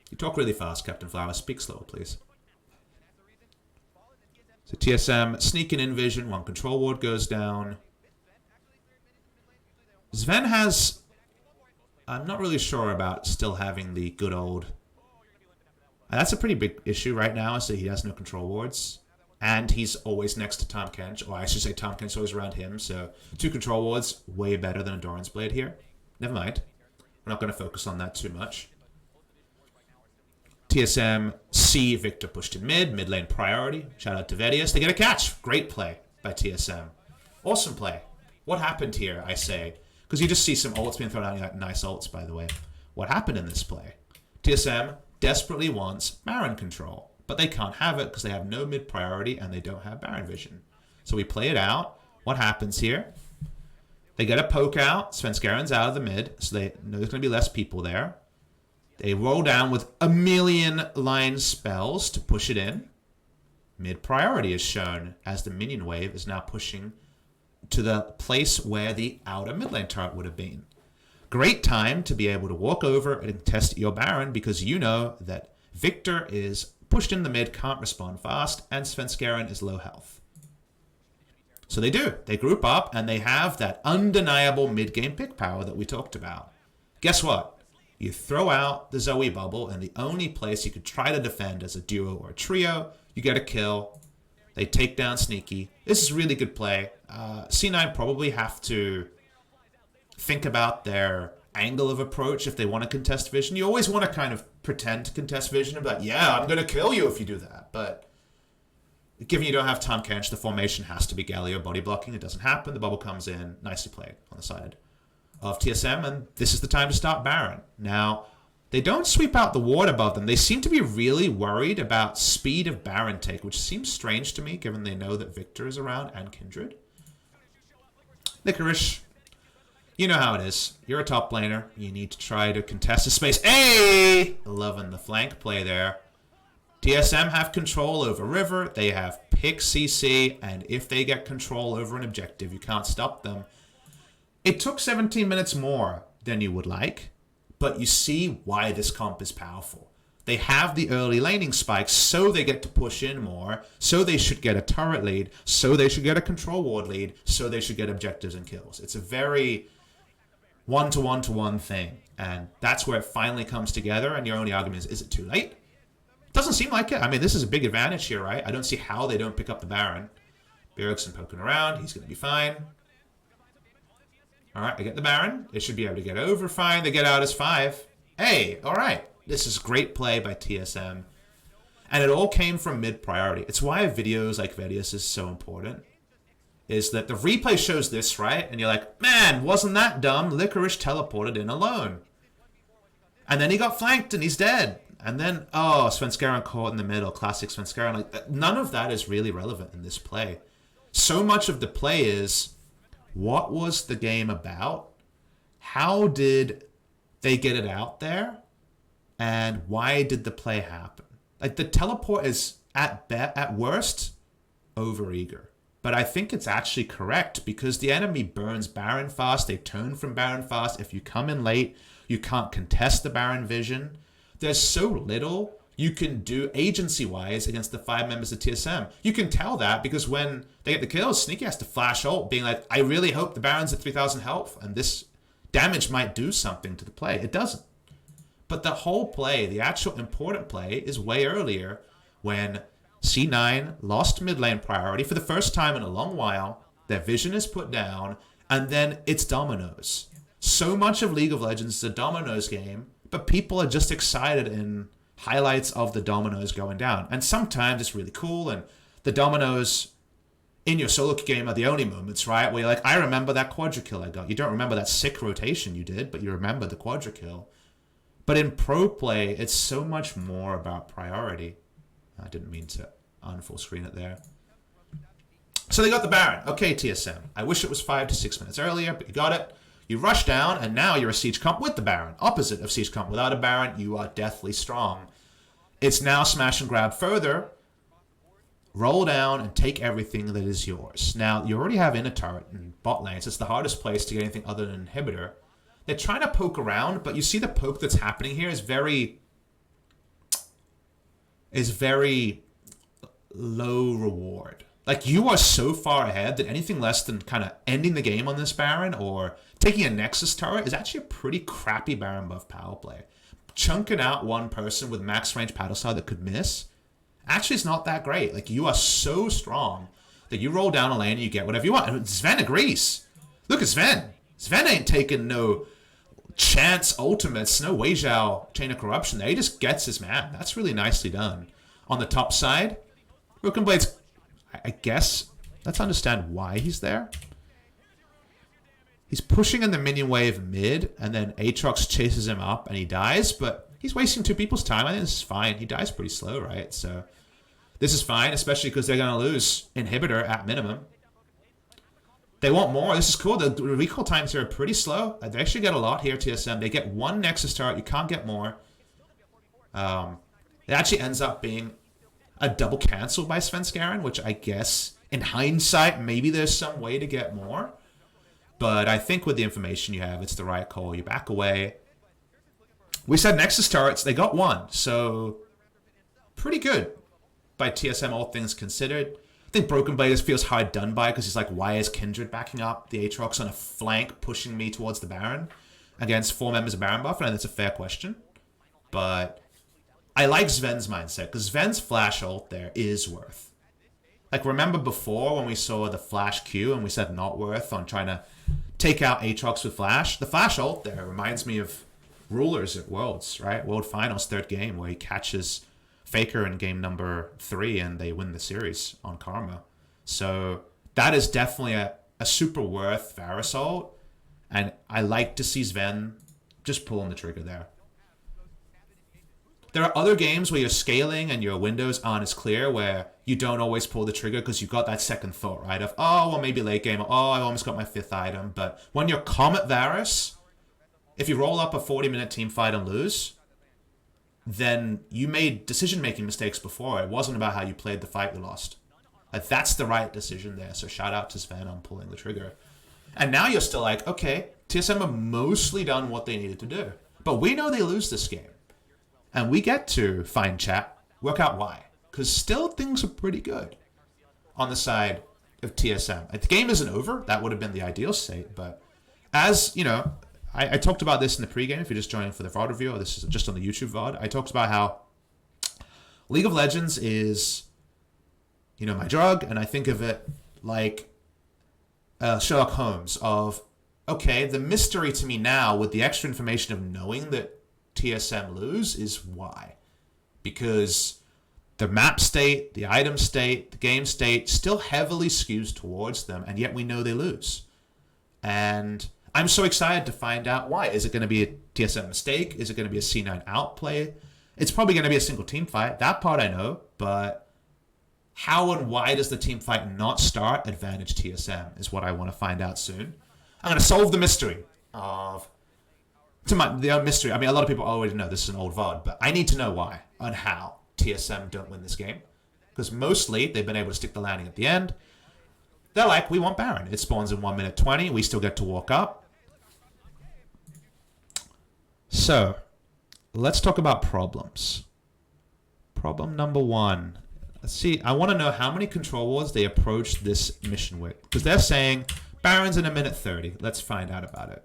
You talk really fast, Captain Flower. Speak slower, please. So TSM sneaking in vision. One control ward goes down. Sven has... I'm not really sure about still having the good old... That's a pretty big issue right now, is that he has no control wards. And he's always next to Tahm Kench. Or I should say Tahm Kench's always around him. So 2 control wards, way better than a Doran's Blade here. Never mind. We're not going to focus on that too much. TSM see Victor pushed in mid lane priority. Shout out to Vedius. They get a catch. Great play by TSM. Awesome play. What happened here, I say? Because you just see some ults being thrown out. Like, nice ults, by the way. What happened in this play? TSM desperately wants Baron control, but they can't have it because they have no mid priority and they don't have Baron vision. So we play it out. What happens here? They get a poke out. Svenskeren's out of the mid, so they know there's going to be less people there. They roll down with a million line spells to push it in. Mid priority is shown as the minion wave is now pushing to the place where the outer mid lane turret would have been. Great time to be able to walk over and test your Baron because you know that Victor is pushed in the mid, can't respond fast, and Svenskeren is low health. So they do. They group up and they have that undeniable mid-game pick power that we talked about. Guess what? You throw out the Zoe bubble, and the only place you could try to defend as a duo or a trio, you get a kill. They take down Sneaky. This is really good play. C9 probably have to think about their angle of approach if they want to contest vision. You always want to kind of pretend to contest vision and be like, yeah, I'm going to kill you if you do that. But given you don't have Tahm Kench, the formation has to be Galio body blocking. It doesn't happen. The bubble comes in. Nicely played on the side of TSM, and this is the time to start Baron. Now, they don't sweep out the ward above them. They seem to be really worried about speed of Baron take, which seems strange to me, given they know that Victor is around and Kindred. Licorice, you know how it is. You're a top laner. You need to try to contest the space. Hey! Loving the flank play there. TSM have control over River. They have pick CC, and if they get control over an objective, you can't stop them. It took 17 minutes more than you would like, but you see why this comp is powerful. They have the early laning spikes, so they get to push in more, so they should get a turret lead, so they should get a control ward lead, so they should get objectives and kills. It's a very one-to-one-to-one thing, and that's where it finally comes together, and your only argument is it too late? Doesn't seem like it. I mean, this is a big advantage here, right? I don't see how they don't pick up the Baron. Bjergsen poking around. He's going to be fine. All right, I get the Baron. They should be able to get over fine. They get out as 5. Hey, all right. This is great play by TSM. And it all came from mid-priority. It's why videos like Vedius is so important. Is that the replay shows this, right? And you're like, man, wasn't that dumb? Licorice teleported in alone. And then he got flanked and he's dead. And then, oh, Svenskeren caught in the middle. Classic Svenskeren. Like, none of that is really relevant in this play. So much of the play is, what was the game about? How did they get it out there? And why did the play happen? Like, the teleport is, at worst, overeager. But I think it's actually correct because the enemy burns Baron fast. They turn from Baron fast. If you come in late, you can't contest the Baron vision. There's so little you can do agency-wise against the 5 members of TSM. You can tell that because when they get the kills, Sneaky has to flash ult, being like, I really hope the Baron's at 3,000 health, and this damage might do something to the play. It doesn't. But the whole play, the actual important play, is way earlier when C9 lost mid lane priority for the first time in a long while. Their vision is put down, and then it's dominoes. So much of League of Legends is a dominoes game, but people are just excited in highlights of the dominoes going down. And sometimes it's really cool, and the dominoes in your solo game are the only moments, right? Where you're like, I remember that quadra kill I got. You don't remember that sick rotation you did, but you remember the quadra kill. But in pro play, it's so much more about priority. I didn't mean to unfull screen it there. So they got the Baron. Okay, TSM. I wish it was 5 to 6 minutes earlier, but you got it. You rush down, and now you're a Siege Comp with the Baron. Opposite of Siege Comp. Without a Baron, you are deathly strong. It's now smash and grab further. Roll down and take everything that is yours. Now, you already have inner turret and bot lanes. It's the hardest place to get anything other than inhibitor. They're trying to poke around, but you see the poke that's happening here is very low reward. Like, you are so far ahead that anything less than kind of ending the game on this Baron or taking a Nexus turret is actually a pretty crappy Baron buff power play. Chunking out one person with max range paddle style that could miss actually is not that great. Like, you are so strong that you roll down a lane and you get whatever you want. And Sven agrees. Look at Sven. Sven ain't taking no chance ultimates, no Wei Zhao chain of corruption there. He just gets his man. That's really nicely done. On the top side, Broken Blade's, I guess, let's understand why he's there. He's pushing in the minion wave mid, and then Aatrox chases him up, and he dies, but he's wasting 2 people's time. I think this is fine. He dies pretty slow, right? So this is fine, especially because they're going to lose Inhibitor at minimum. They want more. This is cool. The recall times here are pretty slow. They actually get a lot here, TSM. They get 1 Nexus turret. You can't get more. It actually ends up being a double cancel by Svenskeren, which I guess, in hindsight, maybe there's some way to get more. But I think with the information you have, it's the right call. You back away. We said Nexus turrets. They got 1. So, pretty good by TSM, all things considered. I think Broken Blade feels hard done by because he's like, why is Kindred backing up the Aatrox on a flank, pushing me towards the Baron against 4 members of Baron buff? And that's a fair question. But I like Sven's mindset because Sven's flash ult there is worth. Like, remember before when we saw the flash Q and we said not worth on trying to take out Aatrox with flash? The flash ult there reminds me of Rulers at Worlds, right? World Finals 3rd game where he catches Faker in game number 3 and they win the series on Karma. So that is definitely a super worth Varus ult, and I like to see Sven just pulling the trigger there. There are other games where you're scaling and your windows aren't as clear where you don't always pull the trigger because you've got that second thought, right? Of, oh, well, maybe late game. Oh, I almost got my 5th item. But when you're Comet Varus, if you roll up a 40-minute team fight and lose, then you made decision-making mistakes before. It wasn't about how you played the fight you lost. Like, that's the right decision there. So shout out to Sven on pulling the trigger. And now you're still like, okay, TSM have mostly done what they needed to do. But we know they lose this game. And we get to find chat, work out why. Because still things are pretty good on the side of TSM. If the game isn't over, that would have been the ideal state. But as, you know, I talked about this in the pregame, if you're just joining for the VOD review, or this is just on the YouTube VOD. I talked about how League of Legends is, you know, my drug, and I think of it like Sherlock Holmes of, okay, the mystery to me now with the extra information of knowing that TSM lose is why. Because the map state, the item state, the game state still heavily skews towards them, and yet we know they lose. And I'm so excited to find out why. Is it going to be a TSM mistake? Is it going to be a C9 outplay? It's probably going to be a single team fight. That part I know, but how and why does the team fight not start advantage TSM is what I want to find out soon. I'm going to solve the mystery of... the mystery. I mean, a lot of people already know this is an old VOD, but I need to know why and how TSM don't win this game. Because mostly they've been able to stick the landing at the end. They're like, we want Baron. It spawns in 1 minute 20. We still get to walk up. So, let's talk about problems. Problem number 1. Let's see. I want to know how many control wards they approached this mission with. Because they're saying Baron's in 1 minute 30. Let's find out about it.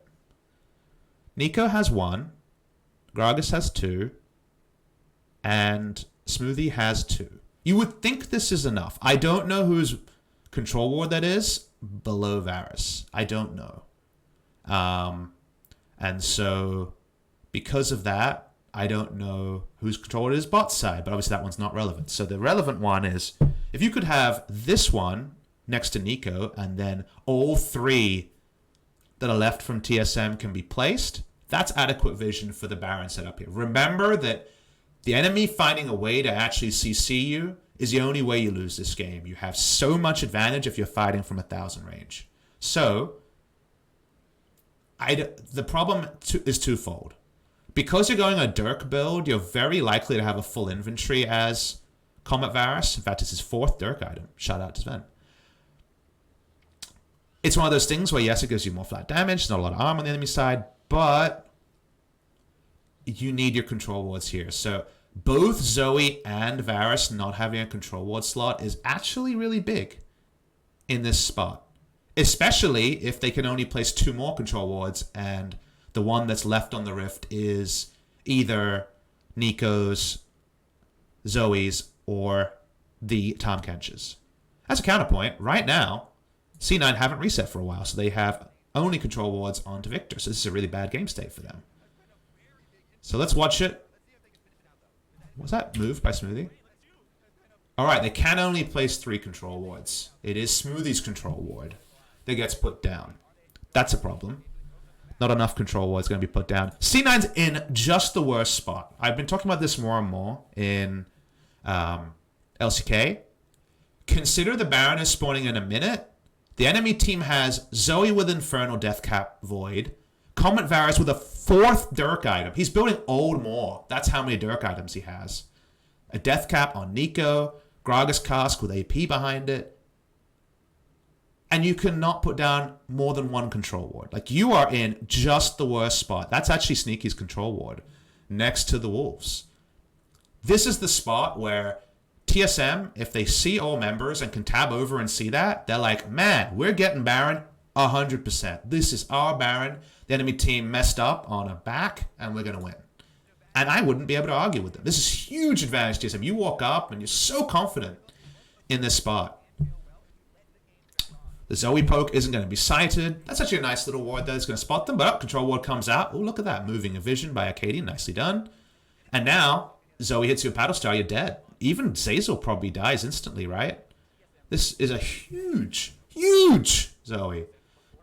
Nico has 1. Gragas has 2. And Smoothie has 2. You would think this is enough. I don't know whose control ward that is below Varus. I don't know. And so, because of that, I don't know whose control ward is bot side, but obviously that one's not relevant. So the relevant one is, if you could have this one next to Nico, and then all 3 that are left from TSM can be placed, that's adequate vision for the Baron setup here. Remember that the enemy finding a way to actually CC you is the only way you lose this game. You have so much advantage if you're fighting from 1,000 range. So, the problem is twofold. Because you're going a Dirk build, you're very likely to have a full inventory as Comet Varus. In fact, it's his 4th Dirk item. Shout out to Sven. It's one of those things where, yes, it gives you more flat damage, not a lot of armor on the enemy side, but you need your control wards here. So both Zoe and Varus not having a control ward slot is actually really big in this spot. Especially if they can only place 2 more control wards and the one that's left on the Rift is either Nico's, Zoe's, or the Tom Kench's. As a counterpoint, right now, C9 haven't reset for a while, so they have only control wards onto Victor. So this is a really bad game state for them. So let's watch it. Was that moved by Smoothie? Alright, they can only place 3 control wards. It is Smoothie's control ward that gets put down. That's a problem. Not enough control wards going to be put down. C9's in just the worst spot. I've been talking about this more and more in LCK. Consider the Baron is spawning in a minute. The enemy team has Zoe with Infernal Deathcap Void. Comet Varus with a 4th Dirk item. He's building old more. That's how many Dirk items he has. A Deathcap on Nico. Gragas Cask with AP behind it. And you cannot put down more than 1 control ward. Like, you are in just the worst spot. That's actually Sneaky's control ward. Next to the Wolves. This is the spot where TSM, if they see all members and can tab over and see that, they're like, man, we're getting Baron 100%. This is our Baron. The enemy team messed up on a back, and we're going to win. And I wouldn't be able to argue with them. This is huge advantage TSM. You walk up, and you're so confident in this spot. The Zoe poke isn't going to be sighted. That's actually a nice little ward there that's going to spot them. But control ward comes out. Oh, look at that. Moving a vision by Arcadian. Nicely done. And now, Zoe hits you a paddle star. You're dead. Even Zazel probably dies instantly, right? This is a huge, huge Zoe.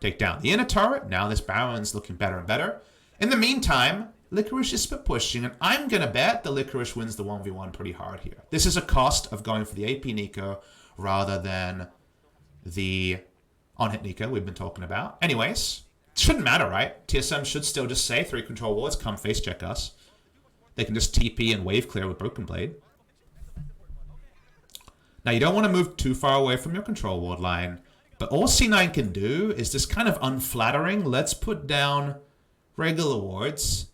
Take down the inner turret. Now this Baron's looking better and better. In the meantime, Licorice is split pushing. And I'm going to bet the Licorice wins the 1v1 pretty hard here. This is a cost of going for the AP Nico rather than the on-hit Nico we've been talking about. Anyways, it shouldn't matter, right? TSM should still just say 3 control wards, come face check us. They can just TP and wave clear with Broken Blade. Now, you don't want to move too far away from your control ward line, but all C9 can do is this kind of unflattering, let's put down regular wards.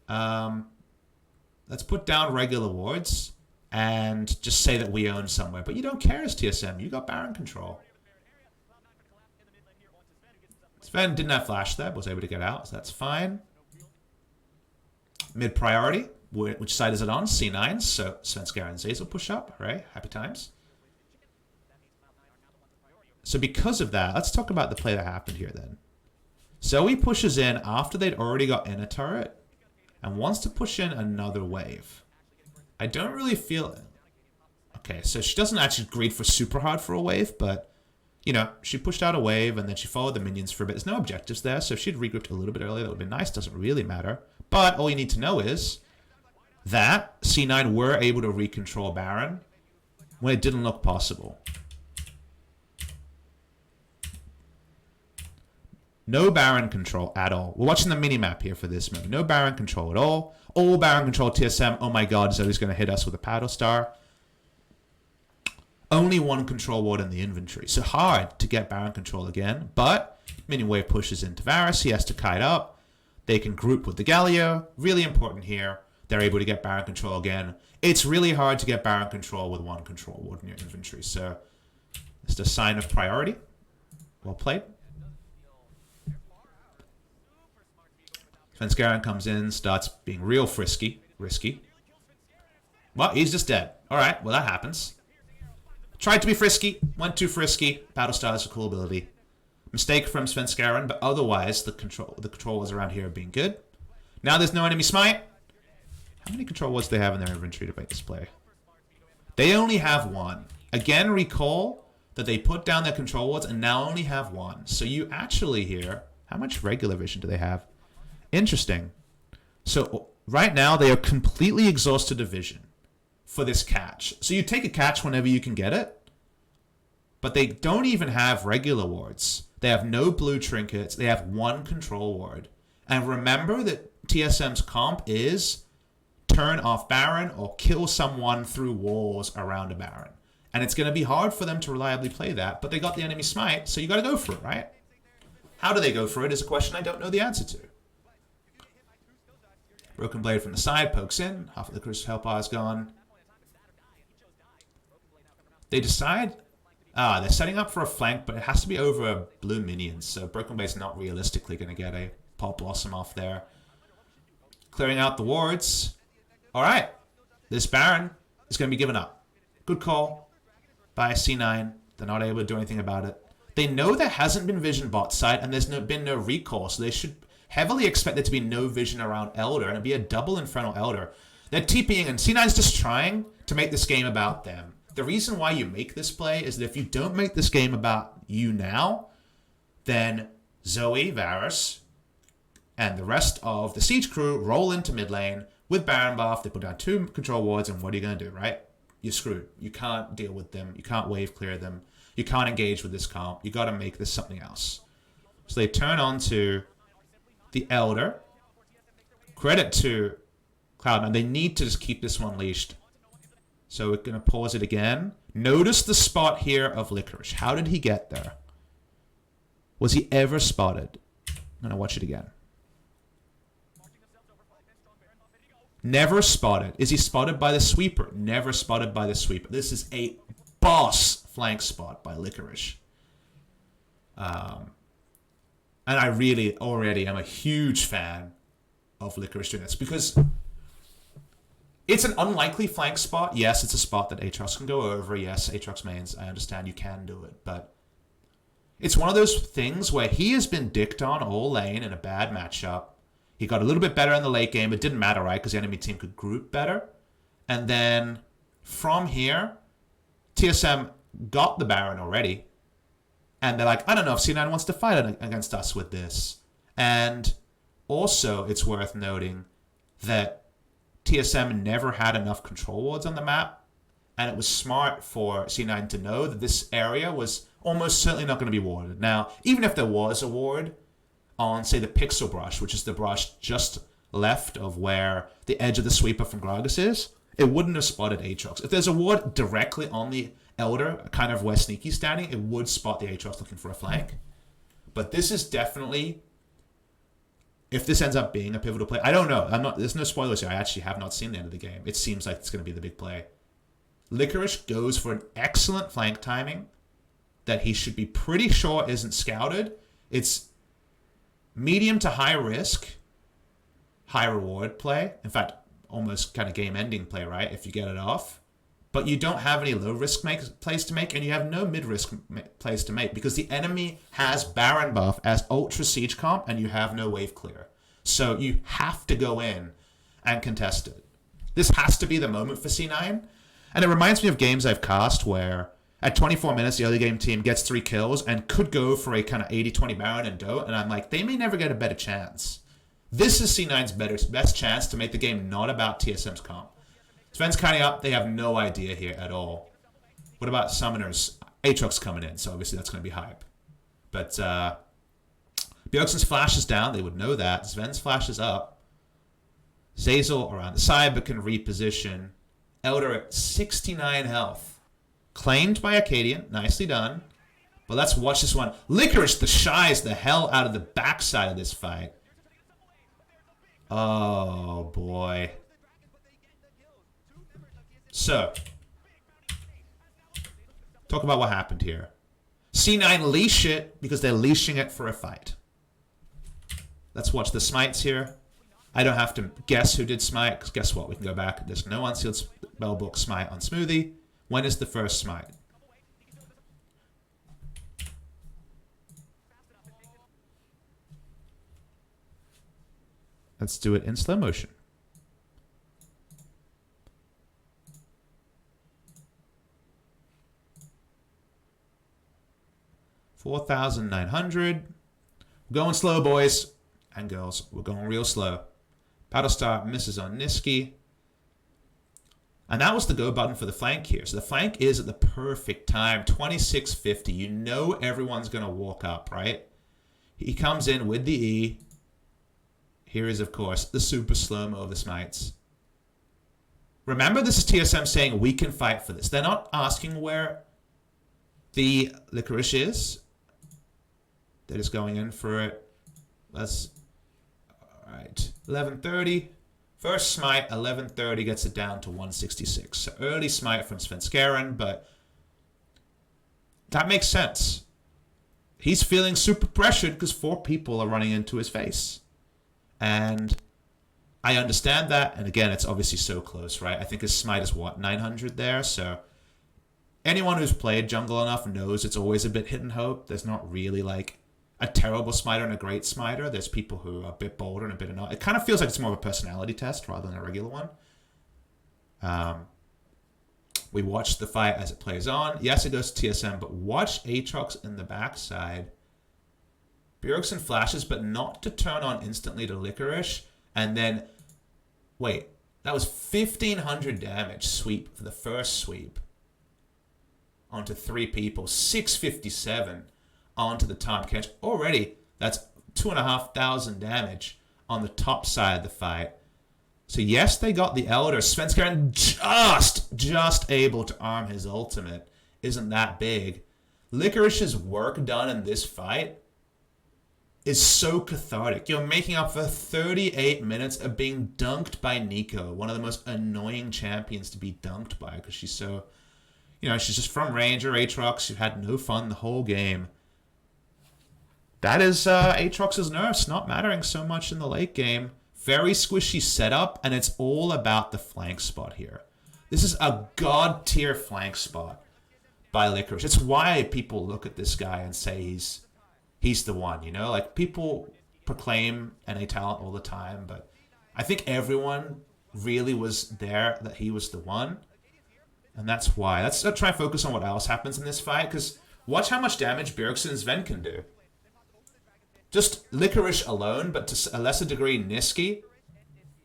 Let's put down regular wards and just say that we own somewhere. But you don't care as TSM. You got Baron control. Sven didn't have flash there, but was able to get out, so that's fine. Mid priority. Which side is it on? C9. So Svenskar and Zazel push up. Right? Happy times. So because of that, let's talk about the play that happened here then. Zoe pushes in after they'd already got in a turret and wants to push in another wave. I don't really feel it. Okay, so she doesn't actually greed for super hard for a wave, but, you know, she pushed out a wave and then she followed the minions for a bit. There's no objectives there, so if she'd regrouped a little bit earlier, that would have been nice. Doesn't really matter. But all you need to know is that C9 were able to recontrol Baron when it didn't look possible. No Baron control at all. We're watching the minimap here for this move. No Baron control at all. All Baron control TSM. Oh my god, Zoe's going to hit us with a paddle star. Only one control ward in the inventory. So hard to get Baron control again. But mini wave pushes into Varus. He has to kite up. They can group with the Galio. Really important here. They're able to get Baron control again. It's really hard to get Baron control with one control ward in your inventory. So it's a sign of priority. Well played. Svenskeren comes in, starts being real risky. Well, he's just dead. Alright, well that happens. Tried to be frisky, went too frisky. Battlestar is a cool ability. Mistake from Svenskeren, but otherwise the controls around here are being good. Now there's no enemy smite. How many control wards do they have in their inventory to make this play? They only have one. Again, recall that they put down their control wards and now only have one. So you actually here, how much regular vision do they have? Interesting. So right now they are completely exhausted of vision for this catch. So you take a catch whenever you can get it, but they don't even have regular wards. They have no blue trinkets. They have one control ward. And remember that TSM's comp is turn off Baron or kill someone through walls around a Baron. And it's going to be hard for them to reliably play that, but they got the enemy smite, so you got to go for it, right? How do they go for it is a question I don't know the answer to. Broken Blade from the side, pokes in. Half of the Crucial Hellpower is gone. They decide... they're setting up for a flank, but it has to be over blue minions. So Broken Blade's not realistically going to get a Pop Blossom off there. Clearing out the wards. Alright. This Baron is going to be given up. Good call by C9. They're not able to do anything about it. They know there hasn't been vision bot side, and there's been no recall, so they should... heavily expect there to be no vision around Elder, and it'd be a double Infernal Elder. They're TPing, and C9's just trying to make this game about them. The reason why you make this play is that if you don't make this game about you now, then Zoe, Varus, and the rest of the Siege crew roll into mid lane with Baron buff. They put down 2 control wards, and what are you going to do, right? You're screwed. You can't deal with them. You can't wave clear them. You can't engage with this comp. You got to make this something else. So they turn on to the Elder. Credit to Cloud9. They need to just keep this one leashed. So we're going to pause it again. Notice the spot here of Licorice. How did he get there? Was he ever spotted? I'm going to watch it again. Never spotted. Is he spotted by the sweeper? Never spotted by the sweeper. This is a boss flank spot by Licorice. And I really already am a huge fan of Licorice doing this because it's an unlikely flank spot. Yes, it's a spot that Aatrox can go over. Yes, Aatrox mains, I understand you can do it. But it's one of those things where he has been dicked on all lane in a bad matchup. He got a little bit better in the late game. It didn't matter, right? Because the enemy team could group better. And then from here, TSM got the Baron already. And they're like, I don't know if C9 wants to fight against us with this. And also, it's worth noting that TSM never had enough control wards on the map. And it was smart for C9 to know that this area was almost certainly not going to be warded. Now, even if there was a ward on, say, the Pixel Brush, which is the brush just left of where the edge of the sweeper from Gragas is, it wouldn't have spotted Aatrox. If there's a ward directly on the Elder, kind of where Sneaky's standing, it would spot the Aatrox looking for a flank. But this is definitely, if this ends up being a pivotal play, I don't know. There's no spoilers here. I actually have not seen the end of the game. It seems like it's going to be the big play. Licorice goes for an excellent flank timing that he should be pretty sure isn't scouted. It's medium to high risk, high reward play. In fact, almost kind of game-ending play, right, if you get it off. But you don't have any low-risk plays to make, and you have no mid-risk plays to make, because the enemy has Baron buff as Ultra Siege comp, and you have no wave clear. So you have to go in and contest it. This has to be the moment for C9. And it reminds me of games I've cast where at 24 minutes, the early game team gets 3 kills and could go for a kind of 80-20 Baron and Doe, and I'm like, they may never get a better chance This is C9's best chance to make the game not about TSM's comp. Sven's counting up. They have no idea here at all. What about Summoners? Aatrox coming in, so obviously that's going to be hype. But Bjergsen's flash is down. They would know that. Sven's flash is up. Zeyzal around the side, but can reposition. Elder at 69 health. Claimed by Arcadian. Nicely done. But let's watch this one. Licorice the shies the hell out of the backside of this fight. Oh, boy. So, talk about what happened here. C9 leash it because they're leashing it for a fight. Let's watch the smites here. I don't have to guess who did smite, because guess what? We can go back. There's no unsealed spellbook smite on Smoothie. When is the first smite? Let's do it in slow motion. $4,900. We're going slow, boys and girls. We're going real slow. Battlestar misses on Niski. And that was the go button for the flank here. So the flank is at the perfect time. 2650. You know everyone's going to walk up, right? He comes in with the E. Here is, of course, the super slow-mo of the smites. Remember, this is TSM saying we can fight for this. They're not asking where the Licorice is. They're just going in for it. Let's... Alright, 1130. First smite, 1130 gets it down to 166. So early smite from Svenskeren, but that makes sense. He's feeling super pressured because 4 people are running into his face. And I understand that. And again, it's obviously so close, right? I think his smite is what, 900 there? So anyone who's played jungle enough knows it's always a bit hit and hope. There's not really like a terrible smiter and a great smiter. There's people who are a bit bolder and a bit not. It kind of feels like it's more of a personality test rather than a regular one. We watch the fight as it plays on. Yes, it goes to TSM, but watch Aatrox in the backside. Bjergsen flashes, but not to turn on instantly to Licorice. And then, wait, that was 1,500 damage sweep for the first sweep. Onto 3 people. 657 onto the time catch. Already, that's 2,500 damage on the top side of the fight. So yes, they got the Elder. Svenskeren just able to arm his ultimate. Isn't that big? Licorice's work done in this fight is so cathartic. You're making up for 38 minutes of being dunked by Nico, one of the most annoying champions to be dunked by because she's so, you know, she's just from Ranger, Aatrox, who had no fun the whole game. That is Aatrox's nerfs not mattering so much in the late game. Very squishy setup, and it's all about the flank spot here. This is a god tier flank spot by Licorice. It's why people look at this guy and say he's the one, you know? Like, people proclaim NA talent all the time, but I think everyone really was there that he was the one. And that's why. Let's try and focus on what else happens in this fight, because watch how much damage Bjergsen and Sven can do. Just Licorice alone, but to a lesser degree Niski,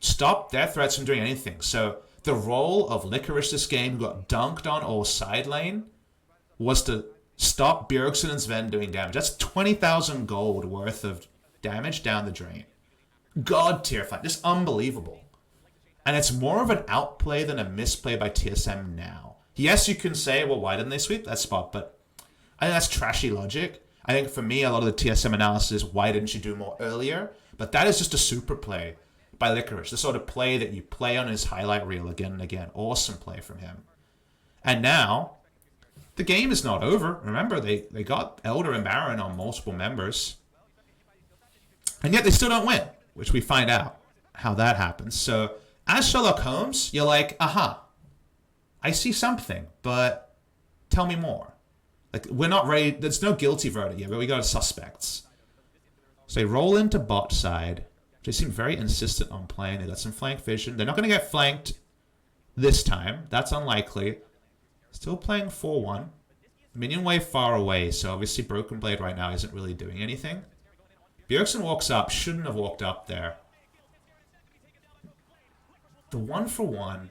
stop their threats from doing anything. So the role of Licorice this game, who got dunked on all side lane, was to stop Bjergsen and Sven doing damage. That's 20,000 gold worth of damage down the drain. God tier fight. Just unbelievable. And it's more of an outplay than a misplay by TSM now. Yes, you can say, well, why didn't they sweep that spot? But I think that's trashy logic. I think for me, a lot of the TSM analysis is, why didn't you do more earlier? But that is just a super play by Licorice. The sort of play that you play on his highlight reel again and again. Awesome play from him. And now, the game is not over. Remember, they got Elder and Baron on multiple members. And yet they still don't win, which we find out how that happens. So, as Sherlock Holmes, you're like, aha, I see something, but tell me more. Like, we're not ready. There's no guilty verdict yet, but we got suspects. So they roll into bot side. They seem very insistent on playing. They got some flank vision. They're not going to get flanked this time. That's unlikely. Still playing 4-1. Minion wave far away, so obviously Broken Blade right now isn't really doing anything. Bjergsen walks up. Shouldn't have walked up there. the 1-for-1.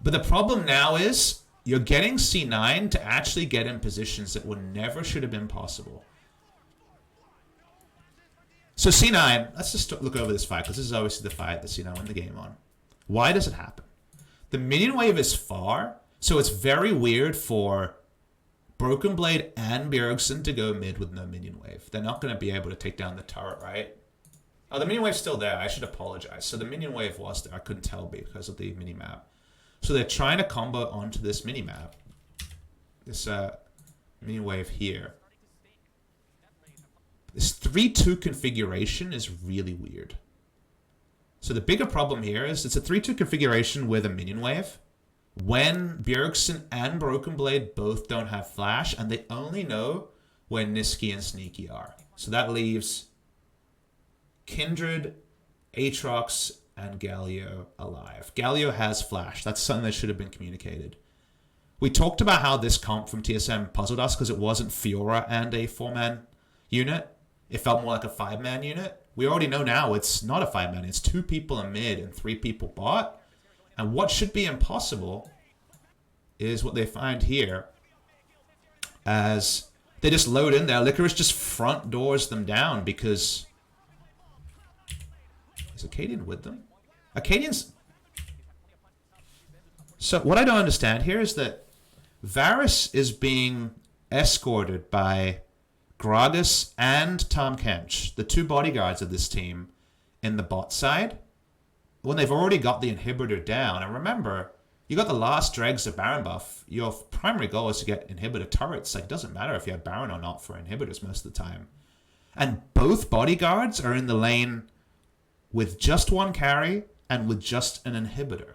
But the problem now is you're getting C9 to actually get in positions that would never should have been possible. So C9, let's just look over this fight, because this is obviously the fight that C9 won the game on. Why does it happen? The minion wave is far, so it's very weird for Broken Blade and Bjergsen to go mid with no minion wave. They're not going to be able to take down the turret, right? Oh, the minion wave's still there. I should apologize. So the minion wave was there. I couldn't tell because of the minimap. So they're trying to combo onto this minimap. This minion wave here. This 3-2 configuration is really weird. So the bigger problem here is it's a 3-2 configuration with a minion wave when Bjergsen and Broken Blade both don't have flash, and they only know where Niski and Sneaky are. So that leaves Kindred, Aatrox, and Galio alive. Galio has flash. That's something that should have been communicated. We talked about how this comp from TSM puzzled us because it wasn't Fiora and a 4-man unit. It felt more like a 5-man unit. We already know now it's not a 5-man. It's 2 people in mid and 3 people bot. And what should be impossible is what they find here. As they just load in there, Licorice just front doors them down because... Is Acadian with them? Acadian's... So what I don't understand here is that Varus is being escorted by Gragas and Tom Kench, the 2 bodyguards of this team, in the bot side, when they've already got the inhibitor down. And remember, you got the last dregs of Baron buff. Your primary goal is to get inhibitor turrets. Like, it doesn't matter if you have Baron or not for inhibitors most of the time. And both bodyguards are in the lane with just 1 carry and with just an inhibitor.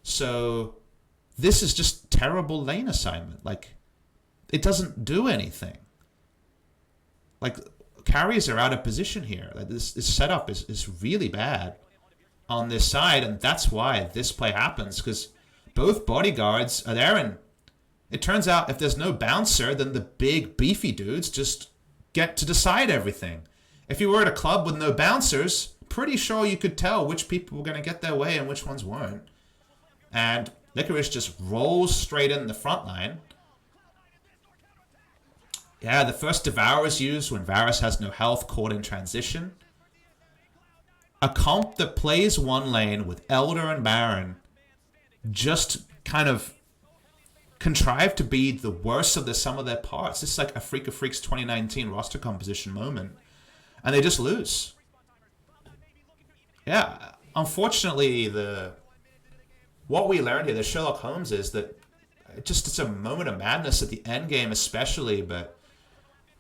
So this is just terrible lane assignment. Like, it doesn't do anything. Like, carries are out of position here. Like, this setup is really bad on this side, and that's why this play happens, because both bodyguards are there, and it turns out if there's no bouncer, then the big beefy dudes just get to decide everything. If you were at a club with no bouncers, pretty sure you could tell which people were going to get their way and which ones weren't. And Licorice just rolls straight in the front line. Yeah, the first Devour is used when Varus has no health, caught in transition. A comp that plays one lane with Elder and Baron just kind of contrived to be the worst of the sum of their parts. This is like a Freak of Freaks 2019 roster composition moment. And they just lose. Yeah, unfortunately, what we learned here, the Sherlock Holmes, is that it's a moment of madness at the end game especially, but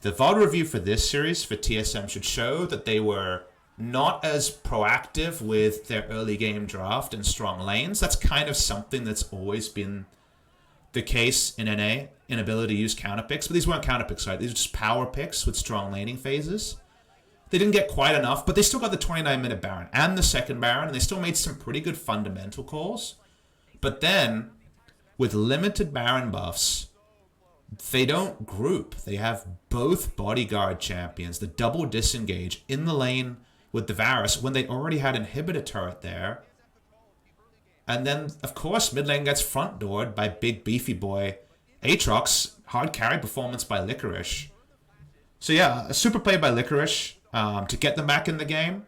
the VOD review for this series, for TSM, should show that they were not as proactive with their early game draft and strong lanes. That's kind of something that's always been the case in NA, inability to use counter picks. But these weren't counter picks, right? These were just power picks with strong laning phases. They didn't get quite enough, but they still got the 29-minute Baron and the second Baron, and they still made some pretty good fundamental calls. But then, with limited Baron buffs, they don't group. They have both bodyguard champions, the double disengage in the lane with the Varus when they already had inhibitor turret there. And then, of course, mid lane gets front doored by big beefy boy Aatrox. Hard carry performance by Licorice. So yeah, a super play by Licorice to get them back in the game.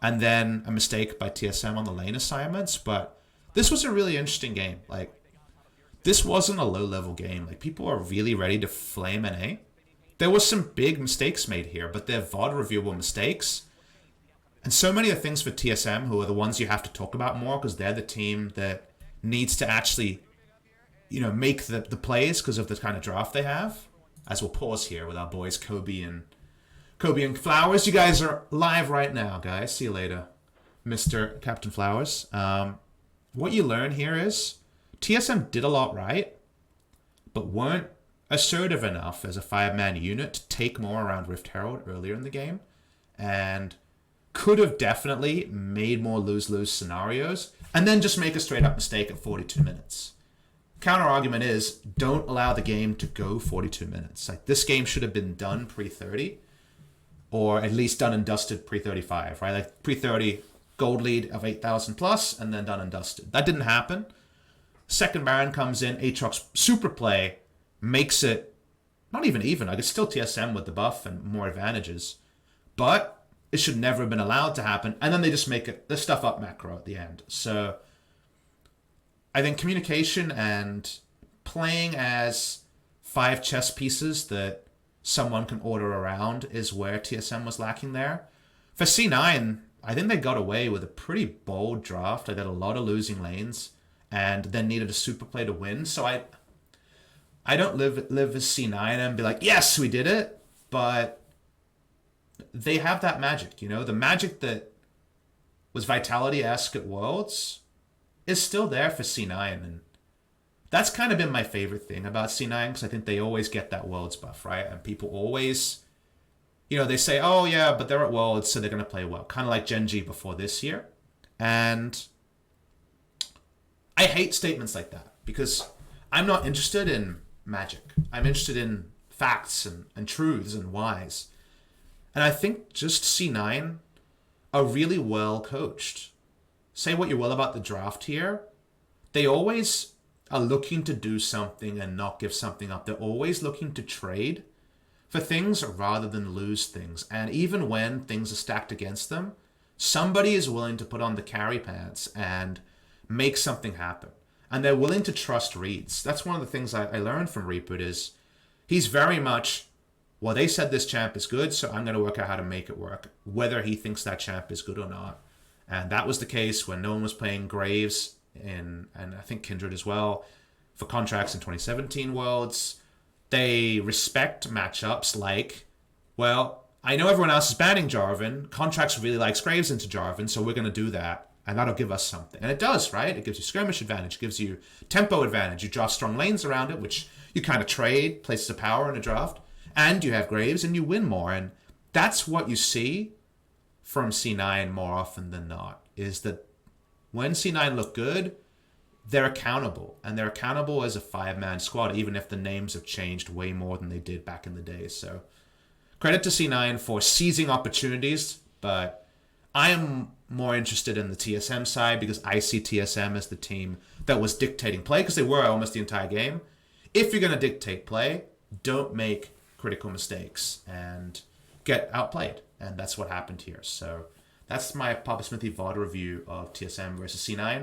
And then a mistake by TSM on the lane assignments. But this was a really interesting game. Like, this wasn't a low-level game. Like, people are really ready to flame NA. There was some big mistakes made here, but they're VOD reviewable mistakes. And so many of the things for TSM, who are the ones you have to talk about more, because they're the team that needs to actually, make the plays because of the kind of draft they have. As we'll pause here with our boys Kobe and Flowers. You guys are live right now, guys. See you later, Mr. Captain Flowers. What you learn here is TSM did a lot right, but weren't assertive enough as a 5-man unit to take more around Rift Herald earlier in the game, and could have definitely made more lose-lose scenarios, and then just make a straight-up mistake at 42 minutes. Counter-argument is, don't allow the game to go 42 minutes. Like, this game should have been done pre-30, or at least done and dusted pre-35, right? Like, pre-30, gold lead of 8,000 plus, and then done and dusted. That didn't happen. Second Baron comes in, Aatrox super play, makes it not even. Like, it's still TSM with the buff and more advantages. But it should never have been allowed to happen. And then they just make the stuff up macro at the end. So I think communication and playing as 5 chess pieces that someone can order around is where TSM was lacking there. For C9, I think they got away with a pretty bold draft. They got a lot of losing lanes and then needed a super play to win. So I don't live as C9 and be like, yes, we did it. But they have that magic, you know? The magic that was Vitality-esque at Worlds is still there for C9. And that's kind of been my favorite thing about C9, because I think they always get that Worlds buff, right? And people always, you know, they say, oh yeah, but they're at Worlds, so they're going to play well. Kind of like Gen G before this year. And I hate statements like that, because I'm not interested in magic. I'm interested in facts and truths and whys. And I think just C9 are really well coached. Say what you will about the draft here. They always are looking to do something and not give something up. They're always looking to trade for things rather than lose things. And even when things are stacked against them, somebody is willing to put on the carry pants and make something happen. And they're willing to trust reads. That's one of the things I learned from Reaper is he's very much, well, they said this champ is good, so I'm going to work out how to make it work, whether he thinks that champ is good or not. And that was the case when no one was playing Graves and I think Kindred as well for contracts in 2017 Worlds. They respect matchups like, well, I know everyone else is banning Jarvan. Contracts really likes Graves into Jarvan, so we're going to do that. And that'll give us something. And it does, right? It gives you skirmish advantage, gives you tempo advantage. You draw strong lanes around it, which you kind of trade, places of power in a draft. And you have Graves and you win more. And that's what you see from C9 more often than not, is that when C9 look good, they're accountable. And they're accountable as a 5-man squad, even if the names have changed way more than they did back in the day. So credit to C9 for seizing opportunities, but I am more interested in the TSM side because I see TSM as the team that was dictating play, because they were almost the entire game. If you're going to dictate play, don't make critical mistakes and get outplayed. And that's what happened here. So that's my PapaSmithy VOD review of TSM versus C9.